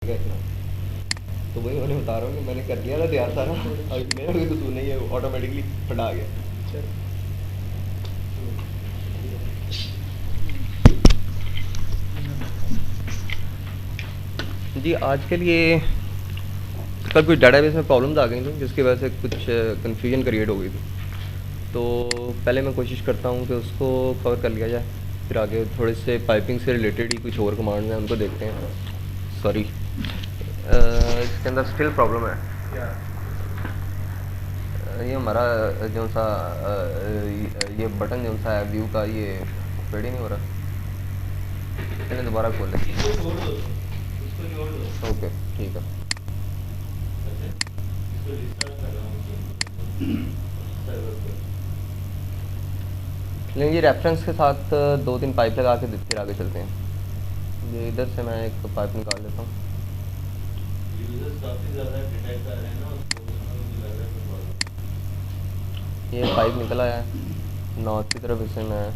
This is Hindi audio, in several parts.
क्या इतना। तो वही मैंने बता रहा हूँ कि मैंने कर लिया था तैयार सारा, अभी मेरा कोई कसूर नहीं है, ऑटोमेटिकली फटा गया। जी आज के लिए कल कुछ डाटाबेस में प्रॉब्लम्स आ गई थी जिसकी वजह से कुछ कन्फ्यूजन क्रिएट हो गई थी। तो पहले मैं कोशिश करता हूँ कि उसको कवर कर लिया जाए, फिर आगे थोड़े से पाइपिंग से रिलेटेड ही कुछ और कमांड हैं उनको देखते हैं। सॉरी, इसके अंदर स्टिल प्रॉब्लम है। ये हमारा जो सा ये बटन जो सा है व्यू का, ये फेड ही नहीं हो रहा। चलिए दोबारा खोल लें। ओके ठीक है। लेकिन ये रेफरेंस के साथ दो तीन पाइप लगा के फिर आगे चलते हैं। ये इधर से मैं एक पाइप निकाल लेता हूँ। ये पाइप निकल आया है नॉर्थ की तरफ, इसे मैं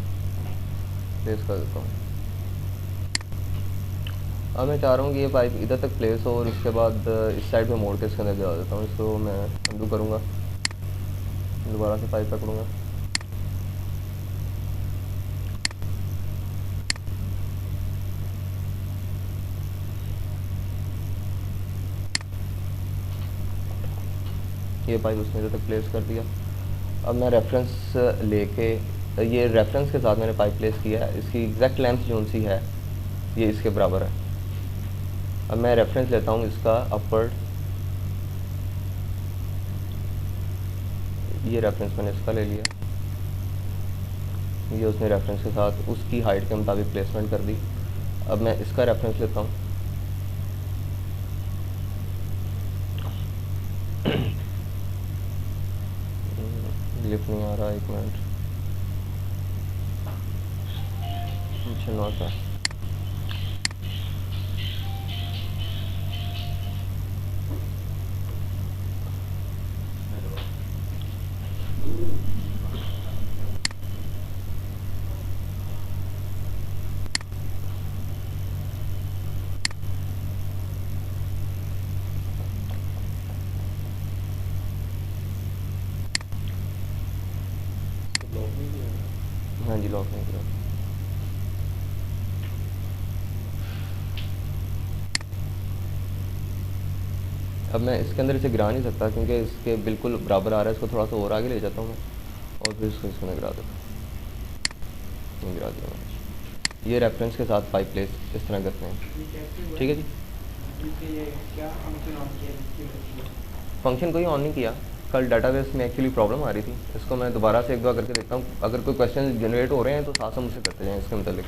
प्लेस कर देता हूँ। अब मैं चाह रहा हूँ कि ये पाइप इधर तक प्लेस हो और उसके बाद इस साइड पे मोड़ के इसके अंदर जा देता हूँ। इसको मैं अंडू करूँगा, दोबारा से पाइप पकड़ूँगा। ये पाइप उसने इधर तक प्लेस कर दिया। अब मैं रेफरेंस लेके, ये रेफरेंस के साथ मैंने पाइप प्लेस किया है, इसकी एग्जैक्ट लेंथ जो सी है ये इसके बराबर है। अब मैं रेफरेंस लेता हूँ इसका अपवर्ड, ये रेफरेंस मैंने इसका ले लिया, ये उसने रेफरेंस के साथ उसकी हाइट के मुताबिक प्लेसमेंट कर दी। अब मैं इसका रेफरेंस लेता हूँ, लिफ्ट नहीं आ रहा, एक मिनट पीछे नॉट है। हाँ जी, लॉक नहीं किया। अब मैं इसके अंदर इसे गिरा नहीं सकता क्योंकि इसके बिल्कुल बराबर आ रहा है। इसको थोड़ा सा और आगे ले जाता हूँ मैं और फिर इसको इसमें गिरा देता हूँ। गिरा दिया मैंने। ये रेफरेंस के साथ पाइप प्लेस इस तरह करते हैं। ठीक है जी। फंक्शन को ही ऑन नहीं किया, कल डाटाबेस में एक्चुअली प्रॉब्लम आ रही थी। इसको मैं दोबारा से एक बार करके देखता हूँ, अगर कोई क्वेश्चन जनरेट हो रहे हैं तो साथ साथ मुझसे करते जाएँ इसके मतलब।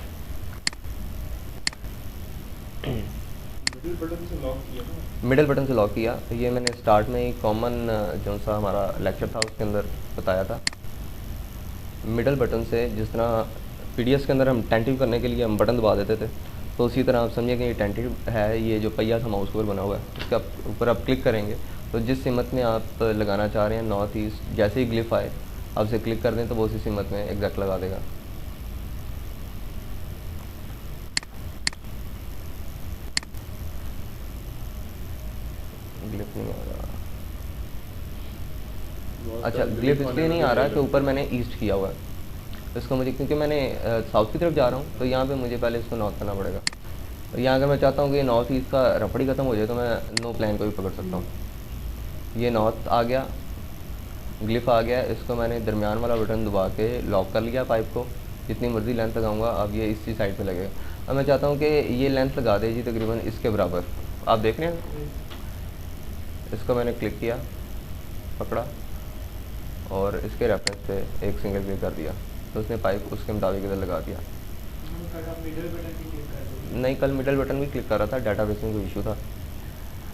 मिडिल बटन से लॉक किया। ये मैंने स्टार्ट में ही कॉमन जो सा हमारा लेक्चर था उसके अंदर बताया था। मिडिल बटन से जिस तरह पीडीएफ के अंदर हम टेंटिव करने के लिए हम बटन दबा देते थे, तो उसी तरह आप समझिए कि ये टेंटिव है। ये जो पहिया था माउस पर बना हुआ है, इसके ऊपर आप क्लिक करेंगे तो जिस सिमत में आप लगाना चाह रहे हैं नॉर्थ ईस्ट, जैसे ही ग्लिफ आए आप उसे क्लिक कर दें तो वो उसी सिमत में एग्जैक्ट लगा देगा। ग्लिफ नहीं आ रहा। अच्छा, ग्लिफ इसलिए नहीं आ रहा कि ऊपर मैंने ईस्ट किया हुआ है। इसको मुझे, क्योंकि मैंने साउथ की तरफ जा रहा हूँ तो यहाँ पे मुझे पहले इसको नॉर्थ करना पड़ेगा। और यहाँ अगर मैं चाहता हूँ कि नॉर्थ ईस्ट का रफड़ी ख़त्म हो जाए तो मैं नो प्लान को भी पकड़ सकता हूँ। ये नॉर्थ आ गया, ग्लिफ आ गया। इसको मैंने दरमियान वाला बटन दबा के लॉक कर लिया पाइप को। जितनी मर्ज़ी लेंथ लगाऊंगा अब ये इसी साइड पे लगेगा। अब मैं चाहता हूँ कि ये लेंथ लगा दे जी तकरीबन इसके बराबर। आप देख रहे हैं, इसको मैंने क्लिक किया, पकड़ा और इसके रेफरेंस पे एक सिंगल क्लिक कर दिया तो उसने पाइप उसके मुताबिक इधर लगा दिया। नहीं, कल मिडल बटन भी क्लिक कर रहा था, डाटाबेस में कोई इशू था।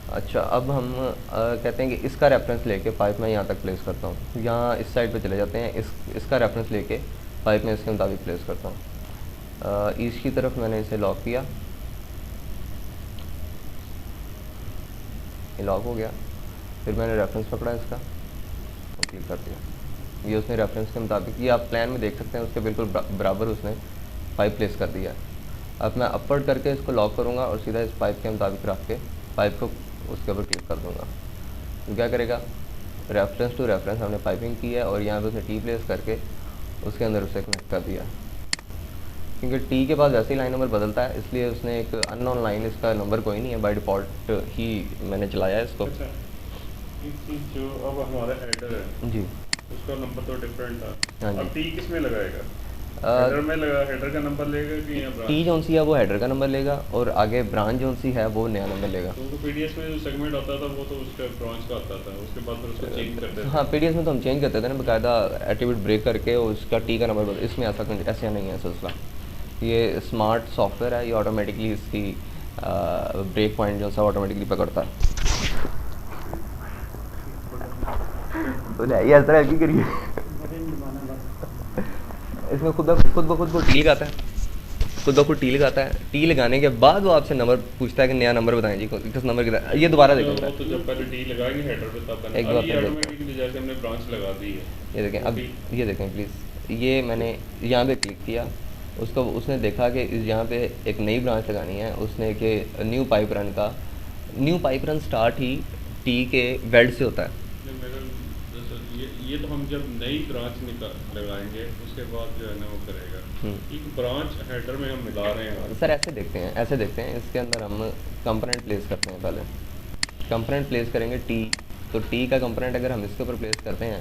अच्छा, अब हम कहते हैं कि इसका रेफरेंस लेके पाइप में यहाँ तक प्लेस करता हूँ। यहाँ इस साइड पे चले जाते हैं, इसका रेफरेंस लेके पाइप में इसके मुताबिक प्लेस करता हूँ। ईस्ट की तरफ मैंने इसे लॉक किया, ये लॉक हो गया। फिर मैंने रेफरेंस पकड़ा इसका और क्लिक कर दिया। ये उसने रेफरेंस के मुताबिक, ये आप प्लान में देख सकते हैं, उसके बिल्कुल बराबर उसने पाइप प्लेस कर दिया। अब मैं अपवर्ड करके इसको लॉक करूँगा और सीधा इस पाइप के मुताबिक रख के पाइप को उसके ऊपर क्लिक कर दूँगा तो क्या करेगा, रेफरेंस टू रेफरेंस हमने पाइपिंग की है और यहाँ पे उसने टी प्लेस करके उसके अंदर उसे कनेक्ट कर दिया। क्योंकि टी के बाद वैसे ही लाइन नंबर बदलता है, इसलिए उसने एक अननोन लाइन, इसका नंबर कोई नहीं है, बाय डिफ़ॉल्ट ही मैंने चलाया है इसको। अच्छा, एक चीज़ जो अब हमारा हेडर है जी उसका नंबर तो डिफरेंट था, हाँ जी। अब टी किस में लगाएगा? हेडर में लगा, हेडर का नंबर लेगा कि यहाँ टी ब्रांच? जोन सी है वो हेडर का नंबर लेगा और आगे ब्रांच जोन सी है वो नया नंबर लेगा। तो पीडीएस में जो सेगमेंट आता था वो तो उसका ब्रांच का आता था, उसके बाद फिर उसको चेंज करते थे। हाँ पीडीएस में तो हम चेंज करते थे ना बाकायदा, एट्रीब्यूट ब्रेक करके और उसका टी का नंबर बदल, इसमें ऐसा नहीं है सिलसिला। ये स्मार्ट सॉफ्टवेयर है, ये ऑटोमेटिकली इसकी ब्रेक पॉइंट जो सा ऑटोमेटिकली पकड़ता है। तो ये इस तरह की करिए इसमें खुद ब खुद वो टी लगाता है, खुद ब खुद टी लगाता है। टी लगाने के बाद वो आपसे नंबर पूछता है कि नया नंबर बताएं जी, किस नंबर कितना, ये दोबारा देखूंगा। तो जब पहले टी लगाएंगे हेडर पे तब एक बार अभी ऑटोमेटिकली जैसे हमने ब्रांच लगा दी है। ये देखें, अब ये देखें प्लीज़, ये मैंने यहाँ पे क्लिक किया, उसको उसने देखा कि यहाँ पे एक नई ब्रांच लगानी है, उसने कि न्यू पाइप रन का, न्यू पाइप रन स्टार्ट ही टी के वेल्ड से होता है। ये तो हम जब नई ब्रांच लगाएंगे उसके बाद जो है ना वो करेगा। एक ब्रांच हेडर में हम मिला रहे हैं सर ऐसे देखते हैं, इसके अंदर हम कंपोनेंट प्लेस करते हैं। पहले कंपोनेंट प्लेस करेंगे टी, तो टी का कंपोनेंट अगर हम इसके ऊपर प्लेस करते हैं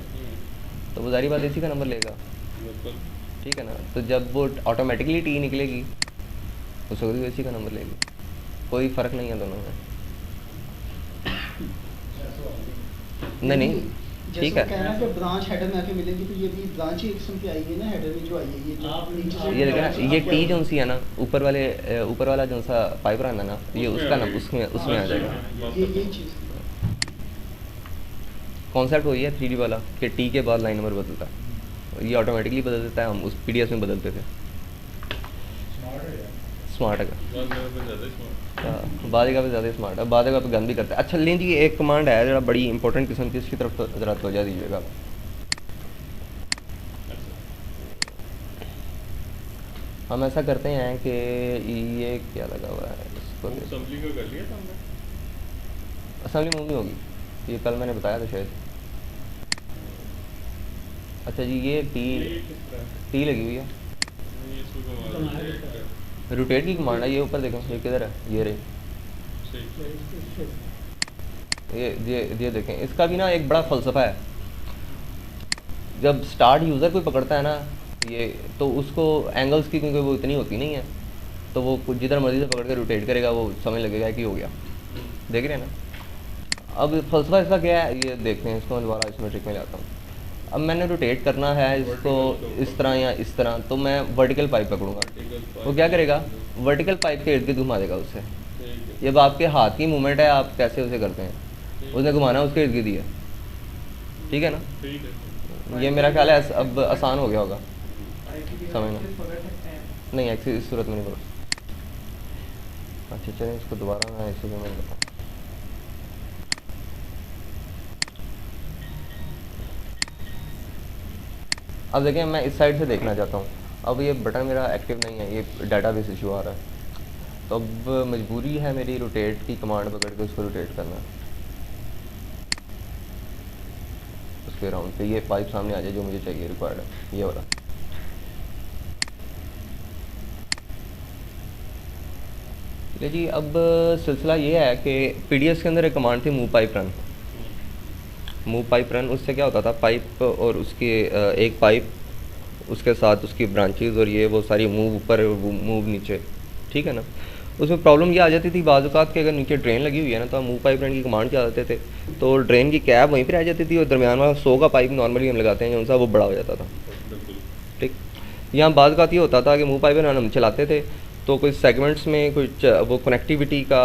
तो वो सारी बात इसी का नंबर लेगा, ठीक है ना। तो जब वो ऑटोमेटिकली टी निकलेगी उसको भी इसी का नंबर लेगी, कोई फ़र्क नहीं है दोनों में। नहीं ठीक है, कि ब्रांच हेडर में आके मिलेगी, तो ये भी ब्रांच ही एक किस्म की आएगी ना हेडर में जो आई है, ये जो नीचे से ये देखना, ये टी जोन सी है ना, ऊपर वाला जो सा पाइप रन है ना, ये उसका नाम उसमें आ जाएगा। ये चीज़ कॉन्सेप्ट वही है 3D वाला कि टी के बाद लाइन नंबर बदलता है, ये ऑटोमेटिकली बदल देता है, हम उस पीडीएस में बदलते थे। स्मार्ट है बाद का भी ज़्यादा स्मार्ट है, बाद का पे गन भी करता है। अच्छा लें जी, एक कमांड है जरा बड़ी इंपॉर्टेंट किस्म की, इसकी तरफ ज़रा तवज्जो दीजिएगा। हम ऐसा करते हैं कि ये क्या लगा हुआ है, इसको असेंबली का कर लिया था हमने, असेंबली मूव नहीं होगी, ये कल मैंने बताया था शायद। अच्छा जी, ये टी लगी हुई है, रोटेट की कमांड है, ये ऊपर देखें, ये किधर है, ये रही, ये देखें। इसका भी ना एक बड़ा फ़लसफ़ा है, जब स्टार्ट यूज़र कोई पकड़ता है ना ये, तो उसको एंगल्स की क्योंकि वो इतनी होती नहीं है, तो वो कुछ जिधर मर्जी से पकड़ के रोटेट करेगा, वो समझ लगेगा कि हो गया। देख रहे हैं ना। अब फ़लसफ़ा इसका क्या है ये देखते हैं, इसको मैं दोबारा इसमें ट्रिक में लाता हूँ। अब मैंने रोटेट करना है इसको इस तरह या इस तरह, तो मैं वर्टिकल पाइप पकड़ूंगा, वो क्या करेगा, वर्टिकल पाइप के इर्द गिर्द घुमा देगा उससे। जब आपके हाथ की मूवमेंट है, आप कैसे उसे करते हैं, उसने घुमाना उसके इर्द गिर्द ही है, ठीक है ना। ये मेरा ख्याल है अब आसान हो गया होगा समझना। नहीं एक्चुअली इस सूरत में नहीं पकड़। अच्छा चलें, इसको दोबारा मैं इसी में बताऊँ। अब देखें, मैं इस साइड से देखना चाहता हूँ, अब ये बटन मेरा एक्टिव नहीं है, ये डाटाबेस इशू आ रहा है, तो अब मजबूरी है मेरी रोटेट की कमांड पकड़ के उसको रोटेट करना, उसके राउंड पे ये पाइप सामने आ जाए जो मुझे चाहिए, रिक्वायर्ड है ये वाला। चलिए जी, अब सिलसिला ये है कि पीडीएस के अंदर एक कमांड थी move pipe run. Move pipe run, उससे क्या होता था, पाइप और उसके एक पाइप उसके साथ उसकी ब्रांचेज और ये वो सारी मूव ऊपर मूव नीचे, ठीक है ना। उसमें प्रॉब्लम ये आ जाती थी बाज़ औक़ात कि अगर नीचे ड्रेन लगी हुई है ना, तो हम मूव पाइप रन की कमांड चला देते थे, तो ड्रेन की कैप वहीं पर आ जाती थी और दरमियान वाला 100 का पाइप नॉर्मली हम लगाते हैं, उनसा वो बड़ा हो जाता था, ठीक। यहाँ बाज़ औक़ात ये होता था कि मूव पाइप रन हम चलाते थे तो कुछ सेगमेंट्स में कुछ वो कनेक्टिविटी का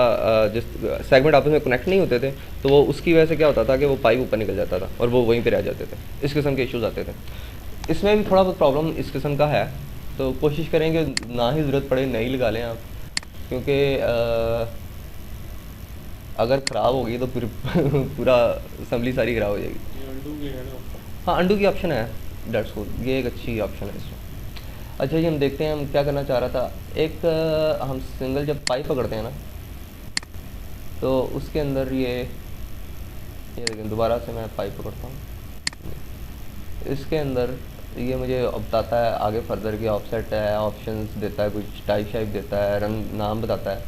जिस सेगमेंट आपस में कनेक्ट नहीं होते थे, तो वो उसकी वजह से क्या होता था कि वो पाइप ऊपर निकल जाता था और वो वहीं पे रह जाते थे। इस किस्म के इश्यूज आते थे। इसमें भी थोड़ा बहुत प्रॉब्लम इस किस्म का है, तो कोशिश करें कि ना ही ज़रूरत पड़े नई लगा लें आप, क्योंकि अगर ख़राब होगी तो फिर पूरा असम्बली सारी ख़राब हो जाएगी। हाँ अंडू की ऑप्शन है, डेट्स गुड, ये एक अच्छी ऑप्शन है इसमें। अच्छा जी, हम देखते हैं हम क्या करना चाह रहा था। एक हम सिंगल जब पाइप पकड़ते हैं ना, तो उसके अंदर ये देखें, दोबारा से मैं पाइप पकड़ता हूँ, इसके अंदर ये मुझे बताता है आगे फर्दर की ऑफसेट है, ऑप्शंस देता है, कुछ टाइप शाइप देता है, रंग नाम बताता है।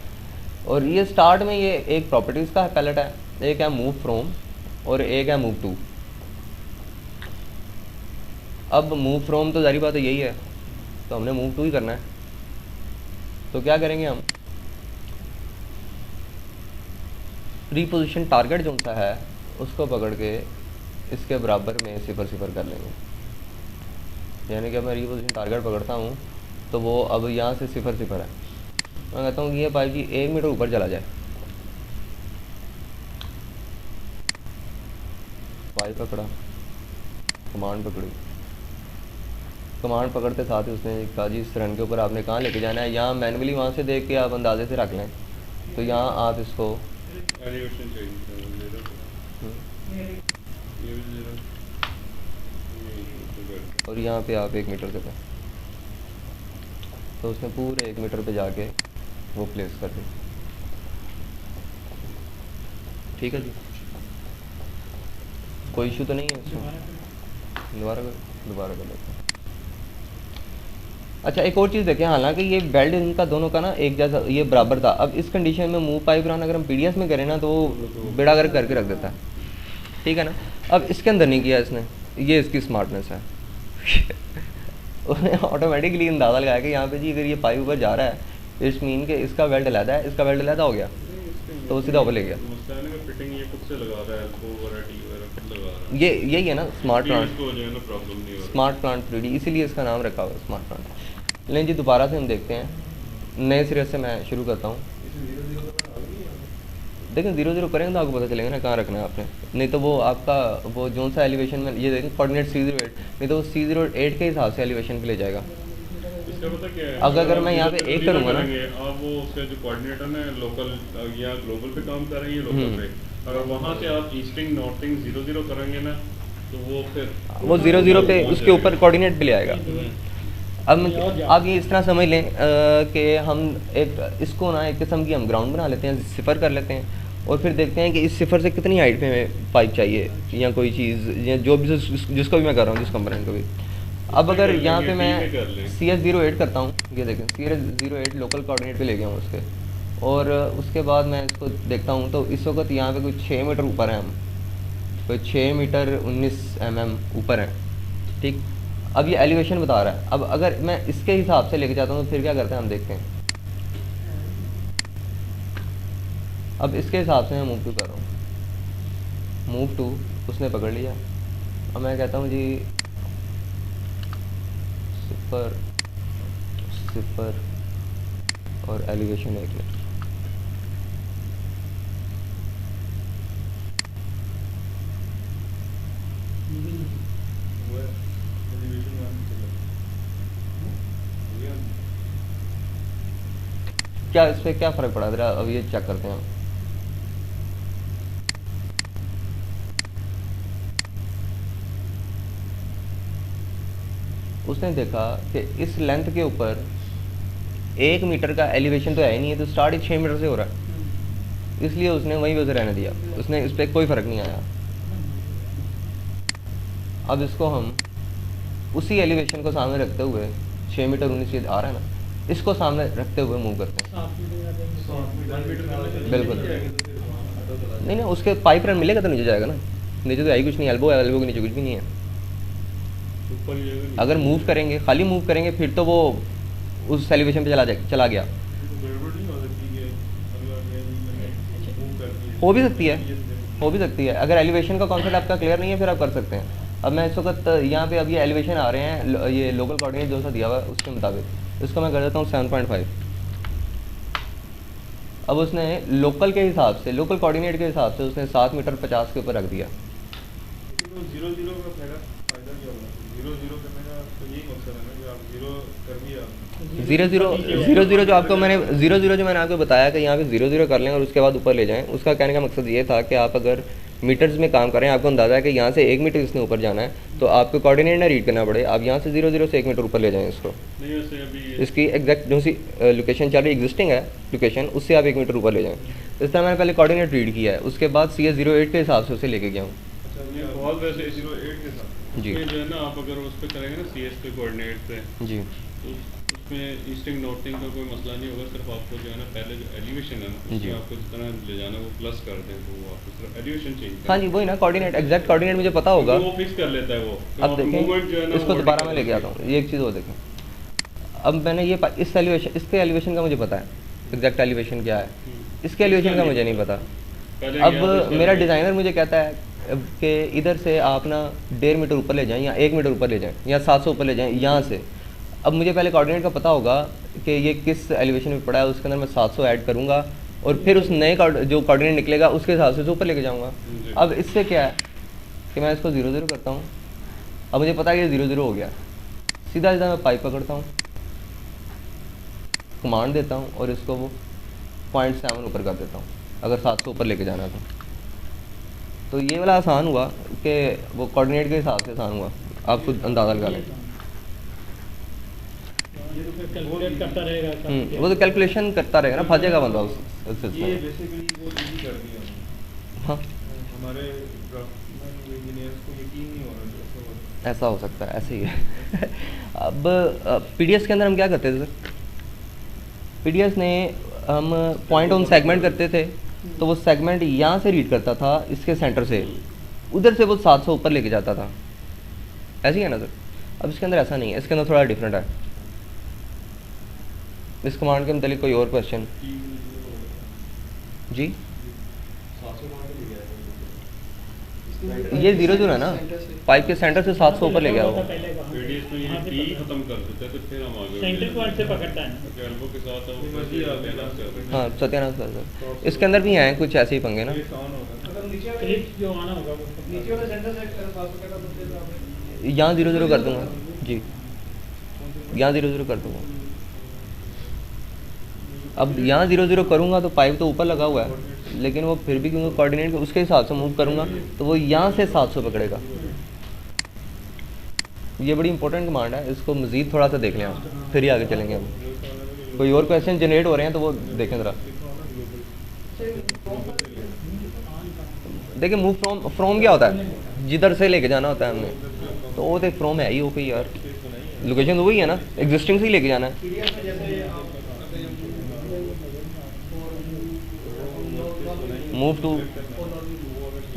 और ये स्टार्ट में ये एक प्रॉपर्टीज़ का पैलेट है, एक है मूव फ्रॉम और एक है मूव टू। अब मूव फ्रॉम तो जारी बात है यही है, तो हमने मूव टू ही करना है। तो क्या करेंगे हम, रीपोजिशन टारगेट जो सा है उसको पकड़ के इसके बराबर में 0 0 कर लेंगे। यानी कि मैं रीपोजिशन टारगेट पकड़ता हूँ तो वो अब यहाँ से 0 0 है। मैं कहता हूँ कि ये पाइप जी 1 मीटर ऊपर चला जाए, पाइप पकड़ा, कमांड पकड़ी, कमांड पकड़ते साथ ही उसने कहा जी इस रन के ऊपर आपने कहाँ लेके जाना है। यहाँ मैनुअली वहाँ से देख के आप अंदाजे से रख लें, तो यहाँ आप इसको और यहाँ पे आप 1 मीटर पे, तो उसने पूरे 1 मीटर पे जाके वो प्लेस कर दी। ठीक है जी, कोई इशू तो नहीं है इसमें। दोबारा कर लेते हैं। अच्छा एक और चीज़ देखें, हालांकि ये वेल्ड इनका दोनों का ना एक जैसा ये बराबर था। अब इस कंडीशन में मूव पाइप रन अगर हम पीडीएस में करें ना तो वो बेड़ा गर्क करके रख देता है, ठीक है ना। अब इसके अंदर नहीं किया इसने, ये इसकी स्मार्टनेस है उसने ऑटोमेटिकली अंदाज़ा लगाया कि यहाँ पे जी अगर ये पाइप ऊपर जा रहा है इस मीन के इसका वेल्ड अलहदा है, इसका वेल्ड अलहदा हो गया, तो वो सीधा ऊपर ले गया। ये यही है ना स्मार्ट प्लांट 3D, इसीलिए इसका नाम रखा हुआ है स्मार्ट प्लांट। लेकिन जी दोबारा से हम देखते हैं, नए सिरे से मैं शुरू करता हूँ। देखें 0 0 करेंगे तो आपको पता चलेगा ना कहाँ रखना है आपने, नहीं तो वो आपका वो जो सा एलिवेशन में ये देखें कोऑर्डिनेट C08, नहीं तो वो C08 के हिसाब से एलिवेशन पे ले जाएगा। अगर मैं यहाँ पे एक करूँगा ना, आप वो उसका जो कोऑर्डिनेटर है लोकल या ग्लोबल पे काम कर रहे हैं लोकल पे, अगर वहाँ से आप ईस्टिंग नॉर्थिंग 0 0 करेंगे ना तो वो फिर वो 0 0 पे उसके ऊपर कोऑर्डिनेट पे ले आएगा। अब आप ये इस तरह समझ लें कि हम एक इसको ना एक किस्म की हम ग्राउंड बना लेते हैं, 0 कर लेते हैं और फिर देखते हैं कि इस 0 से कितनी हाइट पे पाइप चाहिए या कोई चीज़ या जो भी जिसको भी मैं कर रहा हूँ जिस कंपोनेंट को भी। अब अगर यहाँ पे मैं CS08 करता हूँ, ये देखें CS08 लोकल कोऑर्डिनेट पे ले गया हूँ उसके, और उसके बाद मैं इसको देखता हूँ तो इस वक्त यहाँ पे कोई 6 मीटर ऊपर है, हम कोई 6 मीटर 19 mm ऊपर है, ठीक। अब ये एलिवेशन बता रहा है। अब अगर मैं इसके हिसाब से लेके जाता हूँ तो फिर क्या करते हैं हम देखते हैं। अब इसके हिसाब से मैं मूव टू कर रहा हूँ, मूव टू उसने पकड़ लिया। अब मैं कहता हूँ जी 0 और एलिवेशन 1 मीटर। क्या इस पर क्या फ़र्क पड़ा जरा अब ये चेक करते हैं। उसने देखा कि इस लेंथ के ऊपर 1 मीटर का एलिवेशन तो है ही नहीं है, तो स्टार्ट ही 6 मीटर से हो रहा है, इसलिए उसने वहीं पे रहने दिया, उसने इस पर कोई फ़र्क नहीं आया। अब इसको हम उसी एलिवेशन को सामने रखते हुए 6 मीटर 19 आ रहा है ना, इसको सामने रखते हुए मूव करते हैं। बिल्कुल नहीं नहीं, उसके पाइप रन मिलेगा तो नीचे जाएगा ना, नीचे तो आई कुछ नहीं, एल्बो के नीचे कुछ भी नहीं है। अगर मूव करेंगे खाली मूव करेंगे फिर तो वो उस एलिवेशन पे चला गया। हो भी सकती है अगर एलिवेशन का कॉन्सेप्ट आपका क्लियर नहीं है फिर आप कर सकते हैं। अब मैं इस वक्त यहाँ पे अब ये एलिवेशन आ रहे हैं, ये लोकल कोऑर्डिनेट जो सा दिया हुआ है उसके मुताबिक इसको मैं कर देता हूँ 7.5। अब उसने लोकल के हिसाब से लोकल कोऑर्डिनेट के हिसाब से उसने 7 मीटर 50 के ऊपर रख दिया। 0 जो आपको मैंने 0 जो मैंने आपको बताया कि यहाँ पे 0 कर लें और उसके बाद ऊपर ले जाएं, उसका कहने का मकसद ये था कि आप अगर मीटर्स में काम करें, आपको अंदाज़ा है कि यहाँ से 1 मीटर इसने ऊपर जाना है तो आपको कोऑर्डिनेट ना रीड करना पड़े, आप यहाँ से 0 से 1 मीटर ऊपर ले जाएं इसको। इसकी एग्जैक्ट जो सी लोकेशन चल रही एग्जिस्टिंग है लोकेशन, उससे आप 1 मीटर ऊपर ले जाएं। इस तरह मैंने पहले कोऑर्डिनेट रीड किया है, उसके बाद CS08 के हिसाब से उसे लेके गया हूँ। ये सवाल वैसे 08 के साथ जी। उसमें जो है ना, आप अगर उस पर करेंगे ना CS पे कोऑर्डिनेट पे, जी तो उसमें ईस्टिंग नॉर्थिंग का कोई मसला नहीं होगा। सिर्फ आपको जो है ना पहले जो एलिवेशन है ना, जी। उसमें आपको जिस तरह ले जाना वो प्लस कर दें, तो वो आपको सिर्फ एलिवेशन चेंज हाँ जी, वही ना कोऑर्डिनेट, एग्जैक्ट कोऑर्डिनेट मुझे पता होगा। वो फिक्स कर लेता है वो। तो अब आपको movement जो है देखें, ना, इसको वो दोबारा मैं vertical लेके आता हूँ, ये एक चीज़ और देखें। अब मैंने ये इस एलिवेशन, इसके एलिवेशन का मुझे पता है एग्जैक्ट एलिवेशन क्या है, इसके एलिवेशन का मुझे नहीं पता। पहले अब यहाँ पे मेरा डिज़ाइनर मुझे कहता है कि इधर से आप ना 1.5 मीटर ऊपर ले जाएं या 1 मीटर ऊपर ले जाएं या 700 ऊपर ले जाएं यहाँ से। अब मुझे पहले कोऑर्डिनेट का पता होगा कि ये किस एलिवेशन में पड़ा है, उसके अंदर मैं 700 ऐड करूँगा और फिर उस नए जो कोऑर्डिनेट निकलेगा उसके हिसाब से ऊपर लेके जाऊँगा। अब इससे क्या है कि मैं इसको 0 0 करता हूँ। अब मुझे पता है कि 0 0 हो गया, सीधा सीधा मैं पाइप पकड़ता हूँ, कमांड देता हूँ और इसको वो 0.7 ऊपर कर देता हूँ अगर 700 ऊपर लेके जाना तो ये वाला आसान हुआ कि वो कोऑर्डिनेट के हिसाब से आसान हुआ, आप खुद अंदाज़ा लगा लें। कैलकुलेट करता रहेगा वो तो कैलकुलेशन करता रहेगा ना, फंसेगा बंदा उस सिलसिले ये में। बेसिकली वो इजी कर दिया हमने। हाँ हमारे ड्राफ्टमैन इंजीनियर्स को यकीन नहीं हो रहा कि ऐसा होता ऐसा हो सकता है, ऐसे ही है। अब PDS के अंदर हम क्या करते थे सर, PDS ने हम पॉइंट ऑन सेगमेंट करते थे, तो वो सेगमेंट यहाँ से रीड करता था इसके सेंटर से, उधर से वो 700 ऊपर लेके जाता था, ऐसे ही है ना सर। अब इसके अंदर ऐसा नहीं है, इसके अंदर थोड़ा डिफरेंट है। इस कमांड के मतलब कोई और क्वेश्चन? जी ये 0 0 है ना, पाइप के सेंटर से 700 ऊपर ले गया वो। रेडियस में ये टी खत्म कर देता है, तो फिर हम आगे सेंटर पॉइंट से पकड़ता है तो एल्बो के साथ वो मर्जी आप देना कर रहे हैं। हाँ सत्यानाश सर, इसके अंदर भी हैं कुछ ऐसे ही पंगे ना। ये आसान होगा। अगर नीचे क्लिप जो आना होगा वो नीचे वाले सेंटर से 700 का सबसे ज्यादा यहाँ 0 0 कर दूंगा जी, यहाँ 0 0 कर दूंगा। अब यहाँ 0 0 करूँगा तो पाइप तो ऊपर लगा हुआ है, लेकिन वो फिर भी क्योंकि कोऑर्डिनेट उसके हिसाब से मूव करूँगा तो वो यहाँ से 700 पकड़ेगा। ये बड़ी इंपॉर्टेंट कमांड है, इसको मज़ीद थोड़ा सा देख लें आप, फिर ही आगे चलेंगे हम। कोई और क्वेश्चन जनरेट हो रहे हैं तो वो देखें ज़रा। देखिए मूव फ्रॉम क्या होता है, जिधर से लेके जाना होता है हमने, तो वो तो फ्रॉम है ही वो कोई यार, लोकेशन तो वही है ना, एग्जिस्टिंग से ही लेके जाना है। पीडीएफ में जैसे आप मूव टू,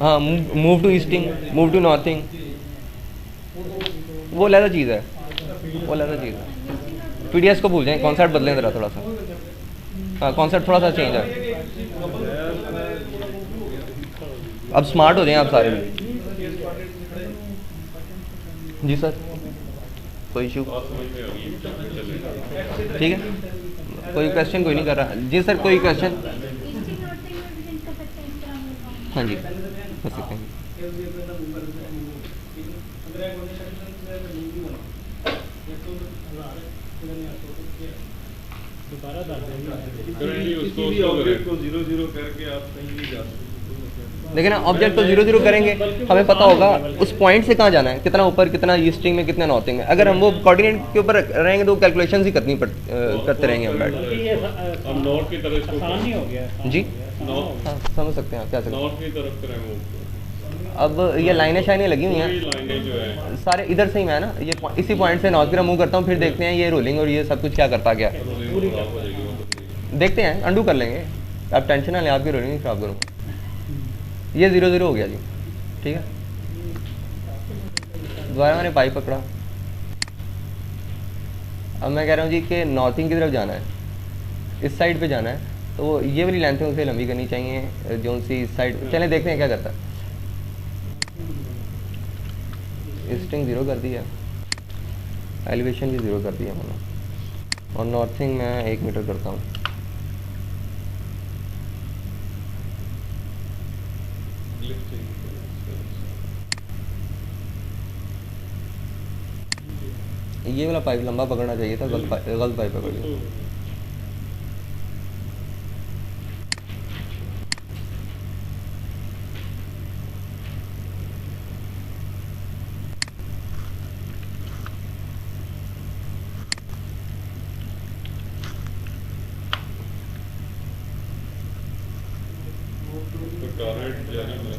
हाँ move to easting, move to northing, वो अलग चीज़ है, वो अलग चीज़ है। PDS को भूल जाएं, कॉन्सेप्ट बदलें ज़रा थोड़ा सा। हाँ कॉन्सेप्ट थोड़ा सा चेंज है, अब स्मार्ट हो जाएं आप सारे भी। जी सर कोई इशू? बात समझ में आ गई, चलेगा। ठीक है, कोई क्वेश्चन कोई नहीं कर रहा जी सर, कोई क्वेश्चन? हाँ जी कर सकते हैं। दोबारा डाल देंगे करेंगे उसको किसी भी उसको ऑब्जेक्ट करें। को 0 0 करके आप कहीं नहीं जा सकते। लेकिन ऑब्जेक्ट तो 0 0 करेंगे, हमें पता होगा उस पॉइंट से कहाँ जाना है, कितना ऊपर, कितना ईस्टिंग में, कितना नॉर्थिंग में। अगर हम वो कोऑर्डिनेट के ऊपर रहेंगे तो कैलकुलेशन ही करते रहेंगे हम बैठ। ये हम नॉर्थ की तरफ इसको आसान नहीं हो गया आसान जी? हो गया, आसान हो नॉर्थ गया। हाँ समझ सकते हैं आप, क्या सकते नॉर्थ की तरफ करें वो हैं। अब ये लाइनें शाइनें लगी हुई पूरी हैं लाइनें जो है सारे इधर से ही, मैं ना ये इसी पॉइंट से नॉर्थ की तरफ मूव करता हूँ, फिर देखते हैं ये रोलिंग और ये सब कुछ क्या करता गया, रोलिंग खराब हो जाएगी वो तो नहीं। देखते हैं, अंडू कर लेंगे, आप टेंशन ना लें, आपकी रोलिंग नहीं खराब करूँगा। ये 0 0 हो गया जी, ठीक है। दोबारा मैंने पाइप पकड़ा, अब मैं कह रहा हूँ जी कि नॉर्थिंग की तरफ जाना है, इस साइड पे जाना है, तो ये वाली लेंथ है उसे लंबी करनी चाहिए, जो सी इस साइड। चलें देखते हैं क्या करता है। ईस्टिंग 0 कर दिया, एलिवेशन भी 0 कर दिया मैंने, और नॉर्थिंग मैं 1 मीटर करता हूँ। ये वाला पाइप लंबा पकड़ना चाहिए था, गलत पाइप पकड़ लिया। वेट जारी में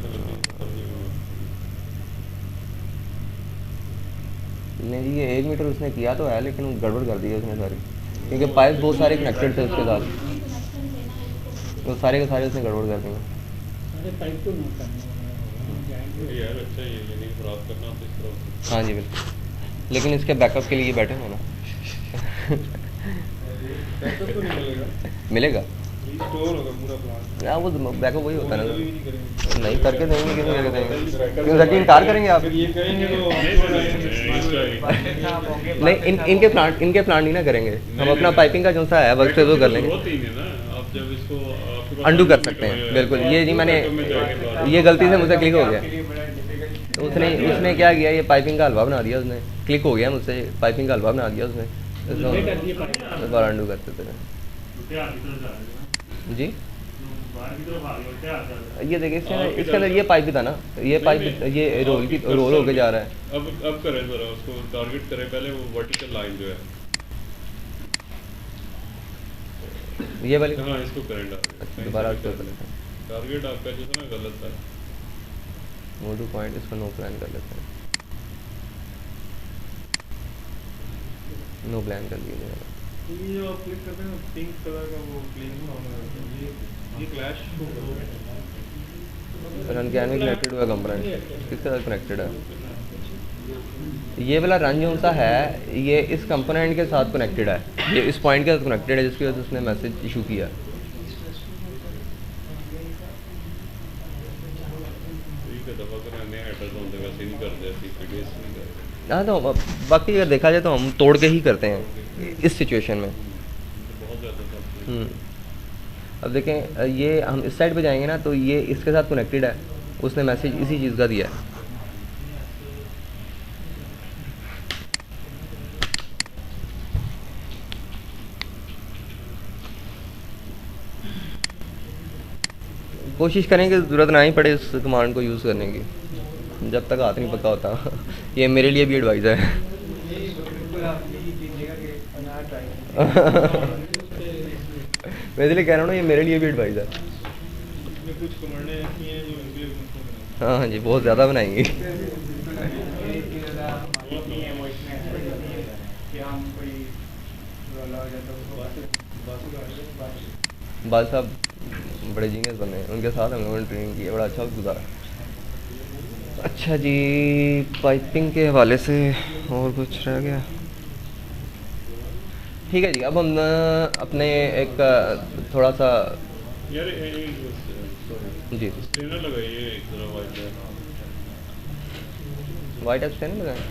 नहीं जी, ये 1 मीटर उसने किया तो है, लेकिन वो गड़बड़ कर दी है उसने सारी, क्योंकि पाइप बहुत सारे कनेक्टेड थे उसके साथ, वो सारे के सारे उसने गड़बड़ कर दी हैं। अरे पाइप को नोट करना यार अच्छा ये नहीं खराब करना तो इस तरह हाँ जी बिल्कुल, लेकिन इसके बैकअप के लिए बैठे हैं ना। बैकअप तो नहीं मिलेगा, मिलेगा स्टोर होगा पूरा प्लान। हाँ, वो बैकअप वही होता है भी ना। नहीं करेंगे, नहीं करके देंगे, क्यों नहीं करके देंगे, क्यों सर इनकार करेंगे आप? फिर ये कहेंगे तो नहीं, इनके प्लांट नहीं ना करेंगे हम, अपना पाइपिंग का जो सा है वर्क वो कर लेंगे, जरूरत ही नहीं ना, आप जब इसको आपके पास अंडू कर time सकते हैं। है, बिल्कुल, ये नहीं मैंने, में जाके बाहर- ये गलती से मुझसे क्लिक हो गया। तो उसने क्या किया, ये पाइपिंग का हलवा बना दिया उसने, क्लिक हो गया मुझसे, पाइपिंग का हलवा बना दिया उसने, दोबारा अंडू करते थे जी। ये देखिए इसके अंदर ये पाइप भी था ना, ये पाइप ये रोल होके जा रहा है। अब करें जरा उसको टारगेट करें, पहले वो वर्टिकल लाइन जो है, ये वाली, हाँ इसको करें टारगेट। दोबारा उसको टारगेट आपका जो था ना गलत था, मोड टू पॉइंट, इसको नो प्लान कर लेते हैं, नो प्लान कर दिया। ये जो आप क्लिक करते हैं ना पिंक कलर का वो क्लीन होगा, ये क्लैश रन कैन भी कनेक्टेड हुआ कंपोनेंट, किसके साथ कनेक्टेड है? ये वाला रन जो सा है ये इस कंपोनेंट के साथ कनेक्टेड है, ये इस पॉइंट के साथ कनेक्टेड है जिसकी वजह से उसने मैसेज इशू किया। हाँ, तो बाकी अगर देखा जाए तो हम तोड़ के ही करते हैं इस सिचुएशन में। अब देखें, ये हम इस साइड पे जाएंगे ना तो ये इसके साथ कनेक्टेड है, उसने मैसेज इसी चीज़ का दिया है। कोशिश करें कि ज़रूरत ना ही पड़े इस कमांड को यूज़ करने की, जब तक हाथ नहीं पक्का होता। ये मेरे लिए भी एडवाइस है। मैं इसलिए कह रहा हूँ ना, ये मेरे लिए भी एडवाइस है। कुछ कमांडें ऐसी हैं जो इनके लिए हाँ हाँ जी, बहुत ज़्यादा बनाएंगी। बाल साहब बड़े जीनियस बने हैं, उनके साथ हम लोगों ने ट्रेनिंग की है, बड़ा अच्छा गुजारा। अच्छा जी, पाइपिंग के हवाले से और कुछ रह गया? ठीक है जी, अब हम अपने एक थोड़ा सा यार जी स्टेनर लगाइए एक तरह वाइट स्टैंड लगाएं।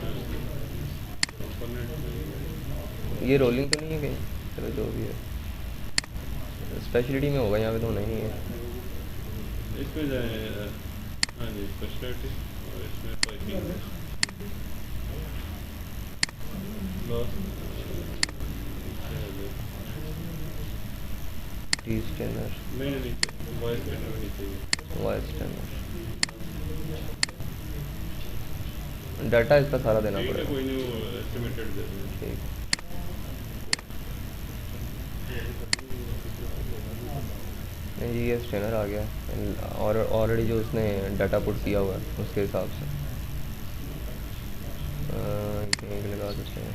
ये रोलिंग तो नहीं है कहीं? चलो जो भी है, स्पेशलिटी में होगा, यहाँ पे तो होना ही नहीं है। इसमें जाए, हाँ जी स्पेशलिटी, और इसमें पाइपिंग टी स्टैनर, नहीं वॉइस स्टैनर नहीं चाहिए, वाइट स्टैनर, डाटा इसका सारा देना ठीक है, पड़ेगा। कोई नहीं वो एस्टिमेटेड दे देंगे। ठीक, नहीं जी ये स्टैनर आ गया, और ऑलरेडी जो उसने डाटा पुट किया हुआ है उसके हिसाब से कहीं लगा देते हैं,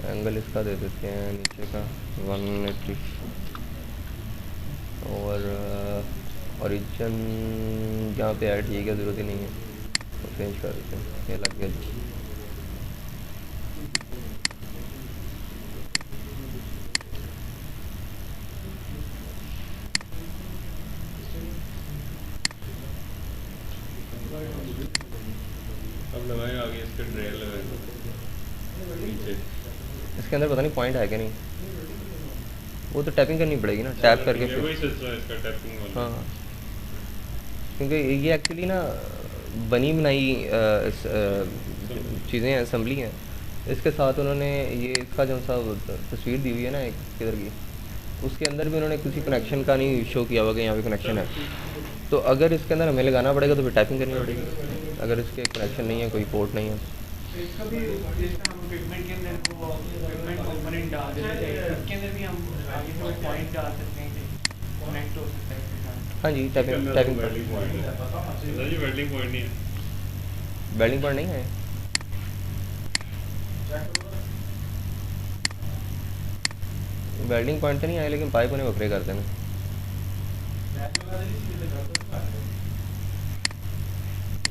एंगल इसका दे देते हैं नीचे का 180, और ओरिजिन जहाँ पे ऐड ठीक है, ज़रूरत ही नहीं है, तो चेंज कर देते हैं, ये लग गया जी। अब लगाएं आगे इसके ड्रेल लगाएं नीचे, इसके अंदर पता नहीं पॉइंट है कि नहीं, वो तो टैपिंग करनी पड़ेगी ना, टैप करके ये फिर। वही सिलसिला है इसका टैपिंग वाला। हाँ, क्योंकि ये एक्चुअली ना बनी बनाई चीज़ें हैं, असम्बली हैं, इसके साथ उन्होंने ये इसका जो सा तस्वीर दी हुई है ना एक किधर की, उसके अंदर भी उन्होंने किसी कनेक्शन का नहीं शो किया हुआ कि यहाँ पे कनेक्शन है, तो अगर इसके अंदर हमें लगाना पड़ेगा तो फिर टाइपिंग करनी पड़ेगी, अगर इसके कनेक्शन नहीं है, कोई पोर्ट नहीं है। इसका भी जैसे हम पिगमेंट के अंदर को पिगमेंट कंपोनेंट डाल देते हैं, इसके अंदर भी हम आगे से पॉइंट डाल सकते हैं, कनेक्ट हो सकता है इसके साथ। हाँ जी, टैपिंग टैपिंग वेल्डिंग पॉइंट है जी, वेल्डिंग पॉइंट नहीं है। वेल्डिंग पॉइंट नहीं है। वेल्डिंग पॉइंट तो नहीं आया, लेकिन पाइप उन्हें बकरे करते हैं।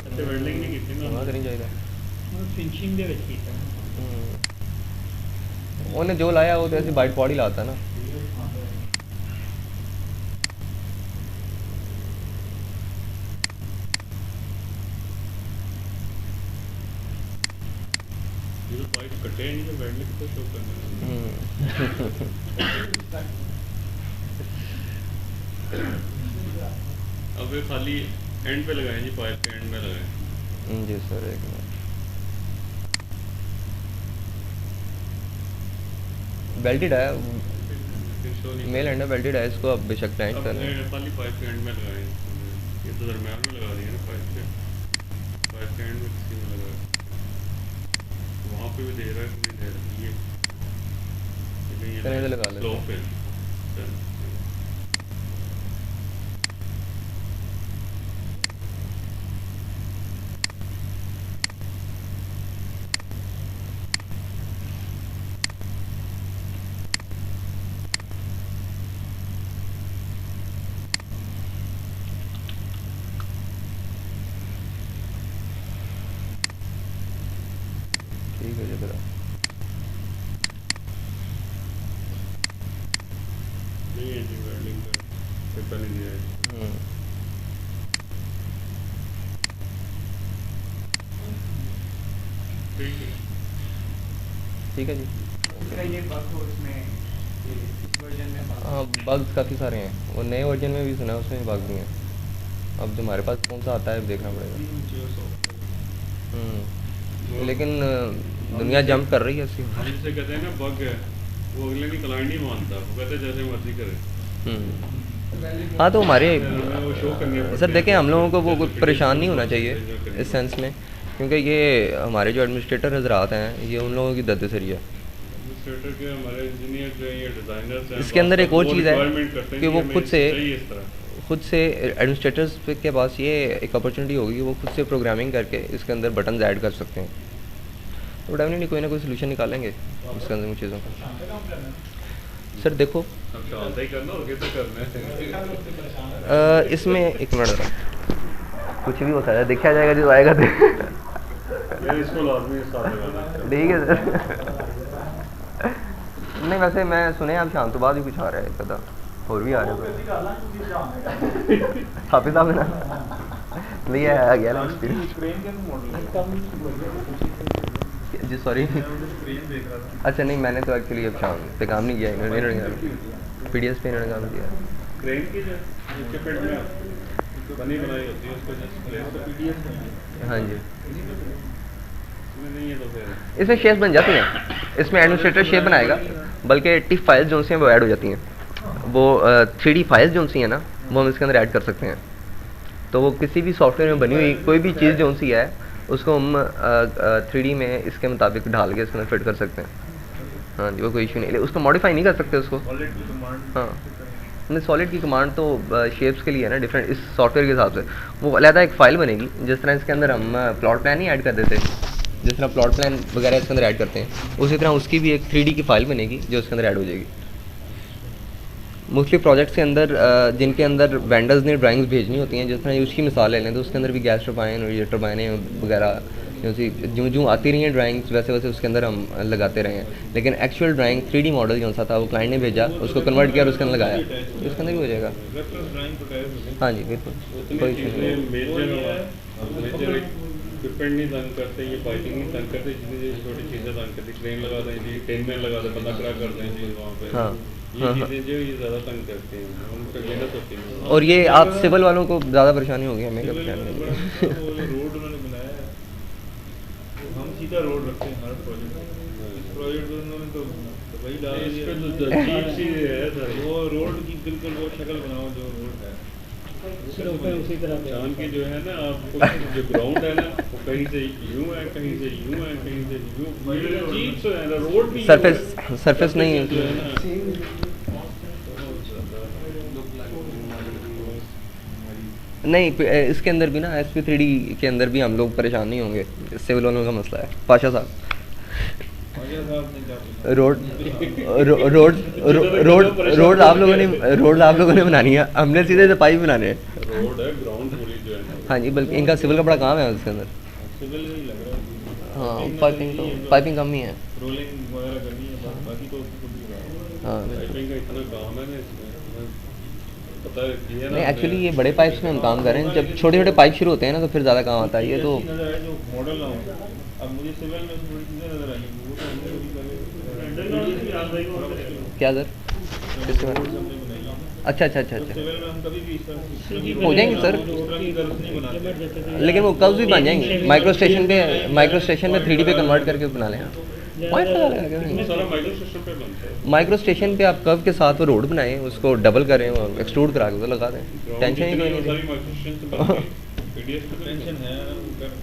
अच्छा वेल्डिंग नहीं की ना हाँ करनी चाहिए। फिनिशिंग दे ਵਿੱਚ ਕੀਤਾ उन्हें जो लाया वो तो ऐसी बाइट पॉडी लाता है ना। ये तो पाइप कटे नहीं तो वेल्डिंग तो शो करना अब ये खाली एंड पे लगाएं जी, पाइप के एंड में लगाएं। जी सर, एक मिनट। वेल्डेड है, मेल एंड है, वेल्डेड है। इसको अब बेशक टैंक करना है। खाली पाइप के एंड में लगाएं। ये तो दरम्यान में लगा दिया ना पाइप के एंड में किसी में लगा, वहाँ पे भी दे रहा है कि नहीं दे रहा ये तो लगा ले स्लोप पे। ठीक है जी जरा। नहीं है जी वेल्डिंग का पेपर नहीं दिया है। ठीक है जी। इसका ये बग हो इसमें इस वर्जन में हाँ बग्स काफ़ी सारे हैं, वो नए वर्जन में भी सुना है उसमें बग भी हैं। अब जो हमारे पास कौन सा आता है देखना पड़ेगा। लेकिन दुनिया जंप कर रही है इसकी। हम जिसे कहते हैं ना बग है, वो अगले की क्लाइंट नहीं मानता, वो कहते हैं जैसे मर्जी करे। हाँ तो हमारे वो शो करने सर देखें, हम लोगों को वो परेशान नहीं होना चाहिए इस सेंस में, क्योंकि ये हमारे जो एडमिनिस्ट्रेटर हजरात हैं ये उन लोगों की दद्दसरी है। एडमिनिस्ट्रेटर के हमारे इंजीनियर जो हैं, ये डिज़ाइनर्स हैं। इसके अंदर एक और चीज़ है कि वो खुद से एडमिनिस्ट्रेटर्स के पास ये एक अपॉर्चुनिटी होगी कि वो खुद से प्रोग्रामिंग करके इसके अंदर बटन्स ऐड कर सकते हैं। तो डेफिनेटली कोई ना कोई सोल्यूशन निकालेंगे इसके अंदर चीज़ों का। सर देखो इसमें एक मिनट कुछ भी हो सकता है, देखा जाएगा जो आएगा तो ठीक है सर। नहीं वैसे मैं सुने आप शाम तो बाद भी कुछ आ रहा है एक अदा और भी आ रहे हैं हाफिज साहब ना लिया आ गया ना जी सॉरी। अच्छा नहीं मैंने तो एक्चुअली अब शाम पे काम नहीं किया, इन्होंने PDS पे इन्होंने काम किया। क्रेन की जो इक्विपमेंट में बनी बनाई होती है उसको जस्ट प्लेस पे PDS। हाँ जी नहीं है तो फिर इसमें शेप्स बन जाती हैं, इसमें एडमिनिस्ट्रेटर शेप बनाएगा, बल्कि टिप फाइल्स जो सी हैं वो ऐड हो जाती हैं। वो 3D फाइल्स जो सी हैं ना वो हम इसके अंदर ऐड कर सकते हैं। तो वो किसी भी सॉफ्टवेयर में बनी हुई कोई भी चीज़ जो सी है उसको हम 3D में इसके मुताबिक ढाल के इसके अंदर फिट कर सकते हैं। हाँ जी वो कोई इशू नहीं, उसको मॉडिफाई नहीं कर सकते उसको। हाँ नहीं सॉलिड की कमांड तो शेप्स के लिए है ना डिफरेंट, इस सॉफ्टवेयर के हिसाब से वो अलग एक फ़ाइल बनेगी। जिस तरह इसके अंदर हम प्लॉट प्लान ही ऐड कर देते, जिस तरह प्लॉट प्लान वगैरह इसके अंदर ऐड करते हैं, उसी तरह उसकी भी एक 3D की फ़ाइल बनेगी जो इसके अंदर ऐड हो जाएगी। मोस्टली प्रोजेक्ट्स के अंदर जिनके अंदर वेंडर्स ने ड्राइंग्स भेजनी होती हैं, जिस तरह उसकी मिसाल ले लें तो उसके अंदर भी गैस टर्बाइन और ये टर्बाइनें वगैरह जो जो आती रही हैं ड्राइंग्स वैसे वैसे उसके अंदर हम लगाते रहे हैं। लेकिन एक्चुअल ड्राइंग 3D मॉडल जो सा था वो क्लाइंट ने भेजा, उसको कन्वर्ट किया और उसके अंदर लगाया, उसके अंदर भी हो जाएगा। हाँ जी बिल्कुल कोई इशू नहीं। इक्विपमेंट नहीं तंग करते, ये पाइपिंग नहीं तंग करते, जितनी छोटी चीज़ें तंग करती, क्रेन लगा दें जी, टेन मैन लगा दें, पता क्या कर दें जी वहाँ पे। हाँ ये चीज़ें जो ये ज़्यादा तंग करती हैं, उन पर मेहनत होती है। और ये आप सिविल वालों को ज़्यादा परेशानी होगी, हमें क्या परेशानी होगी। रोड उन्होंने बनाया है, हम सीधा रोड रखते हैं हर प्रोजेक्ट में। इस प्रोजेक्ट में उन्होंने तो वही डाल इस दिया, पे तो अजीब सी है सर, वो रोड की बिल्कुल वो शक्ल बनाओ जो रोड है। फिर ऊपर उसी तरह शान की जो है ना आपको जो ग्राउंड है ना वो कहीं से यूं है, कहीं से यूं है, कहीं से यूं, अजीब सा है ना रोड भी सरफेस नहीं है। नहीं इसके अंदर भी ना SP3D के अंदर भी हम लोग परेशान नहीं होंगे, सिविल वालों का मसला है। पाशा साहब रोड रोड आप लोगों ने बनानी है, हमने सीधे से पाइप बनाने हैं। रोड है, ग्राउंड पूरी जो है ना। हाँ जी, बल्कि इनका सिविल का बड़ा काम है उसके अंदर। सिविल नहीं लग रहा है। हाँ पाइपिंग कम ही है। रोलिंग वगैरह करनी है, बाकी तो उसको खुद ही करना है। हाँ पाइपिंग का इतना काम है ना इसमें, पता है ये है ना। नहीं एक्चुअली ये बड़े पाइप्स में हम काम कर रहे हैं, जब छोटे छोटे पाइप शुरू होते हैं ना तो फिर ज़्यादा काम आता है। ये तो ऐसी नजर आए जो मॉडल ना हो। अब मुझे सिविल में थोड़ी चीज़ें नजर आई, वो तो हमने कभी क्या सर? किसके बारे में? अच्छा सिविल में हम कभी भी इस तरह हो जाएंगे सर, इस तरह की कर्व्स नहीं बनाते। लेकिन वो कर्व्स भी बन जाएंगे। माइक्रो स्टेशन पे 3D पे कन्वर्ट करके बना लें। पॉइंट लगा ये सारा माइक्रो सिस्टम पे बनता है। माइक्रो स्टेशन पे आप कर्व के साथ वो रोड बनाएं, उसको डबल करें और एक्सट्रूड करा के तो लगा दें, टेंशन ही कोई नहीं सारी है। माइक्रो सिस्टम से बनती है। पीडीएफ पे टेंशन है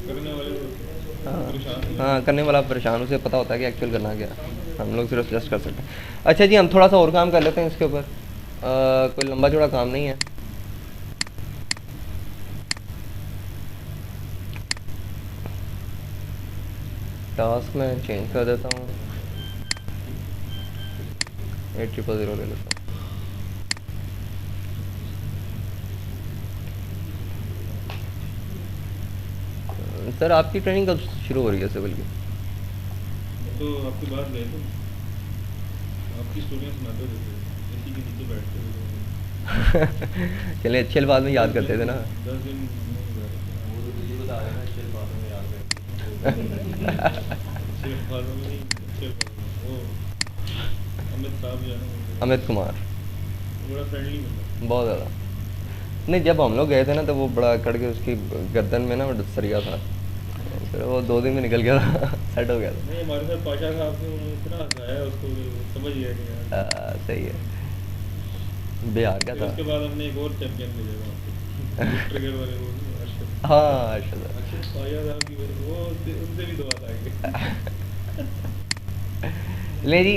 करने वाले परेशान। हाँ करने वाला परेशान, उसे पता होता है कि एक्चुअल करना क्या है, हम लोग सिर्फ जस्ट कर सकते हैं। अच्छा जी, हम थोड़ा सा और काम कर लेते हैं इसके ऊपर, कोई लंबा चौड़ा काम नहीं है। टास्क में चेंज कर देता हूँ, 8000 ले लेता हूँ। सर आपकी ट्रेनिंग कब शुरू हो रही है सिविल की? तो आपकी बात गए तो आपकी स्टूडेंट्स सुनाते थे, इसी के नीचे बैठते थे। चलिए अच्छे बाद में याद करते थे ना। 10 दिन सिर्फ बालों में नहीं, अच्छे वो अमित साहब जो है ना, अमित कुमार बड़ा फ्रेंडली बंदा। बहुत ज़्यादा। नहीं जब हम लोग गए थे ना तो वो बड़ा कड़ के उसकी गर्दन में ना वो सरिया था, फिर वो 2 दिन में निकल गया था, सेट हो गया था। नहीं हमारे साथ पाशा साहब ने इतना हंसाया उसको समझ गया कि यार सही है, बिहार का था। उसके बाद हमने एक और चैंपियन भेजा वहाँ पे ट्रिगर वाले वो अर्शद। हाँ अर्शद पाशा साहब की वो उनसे भी दुआ आएगी। ले जी,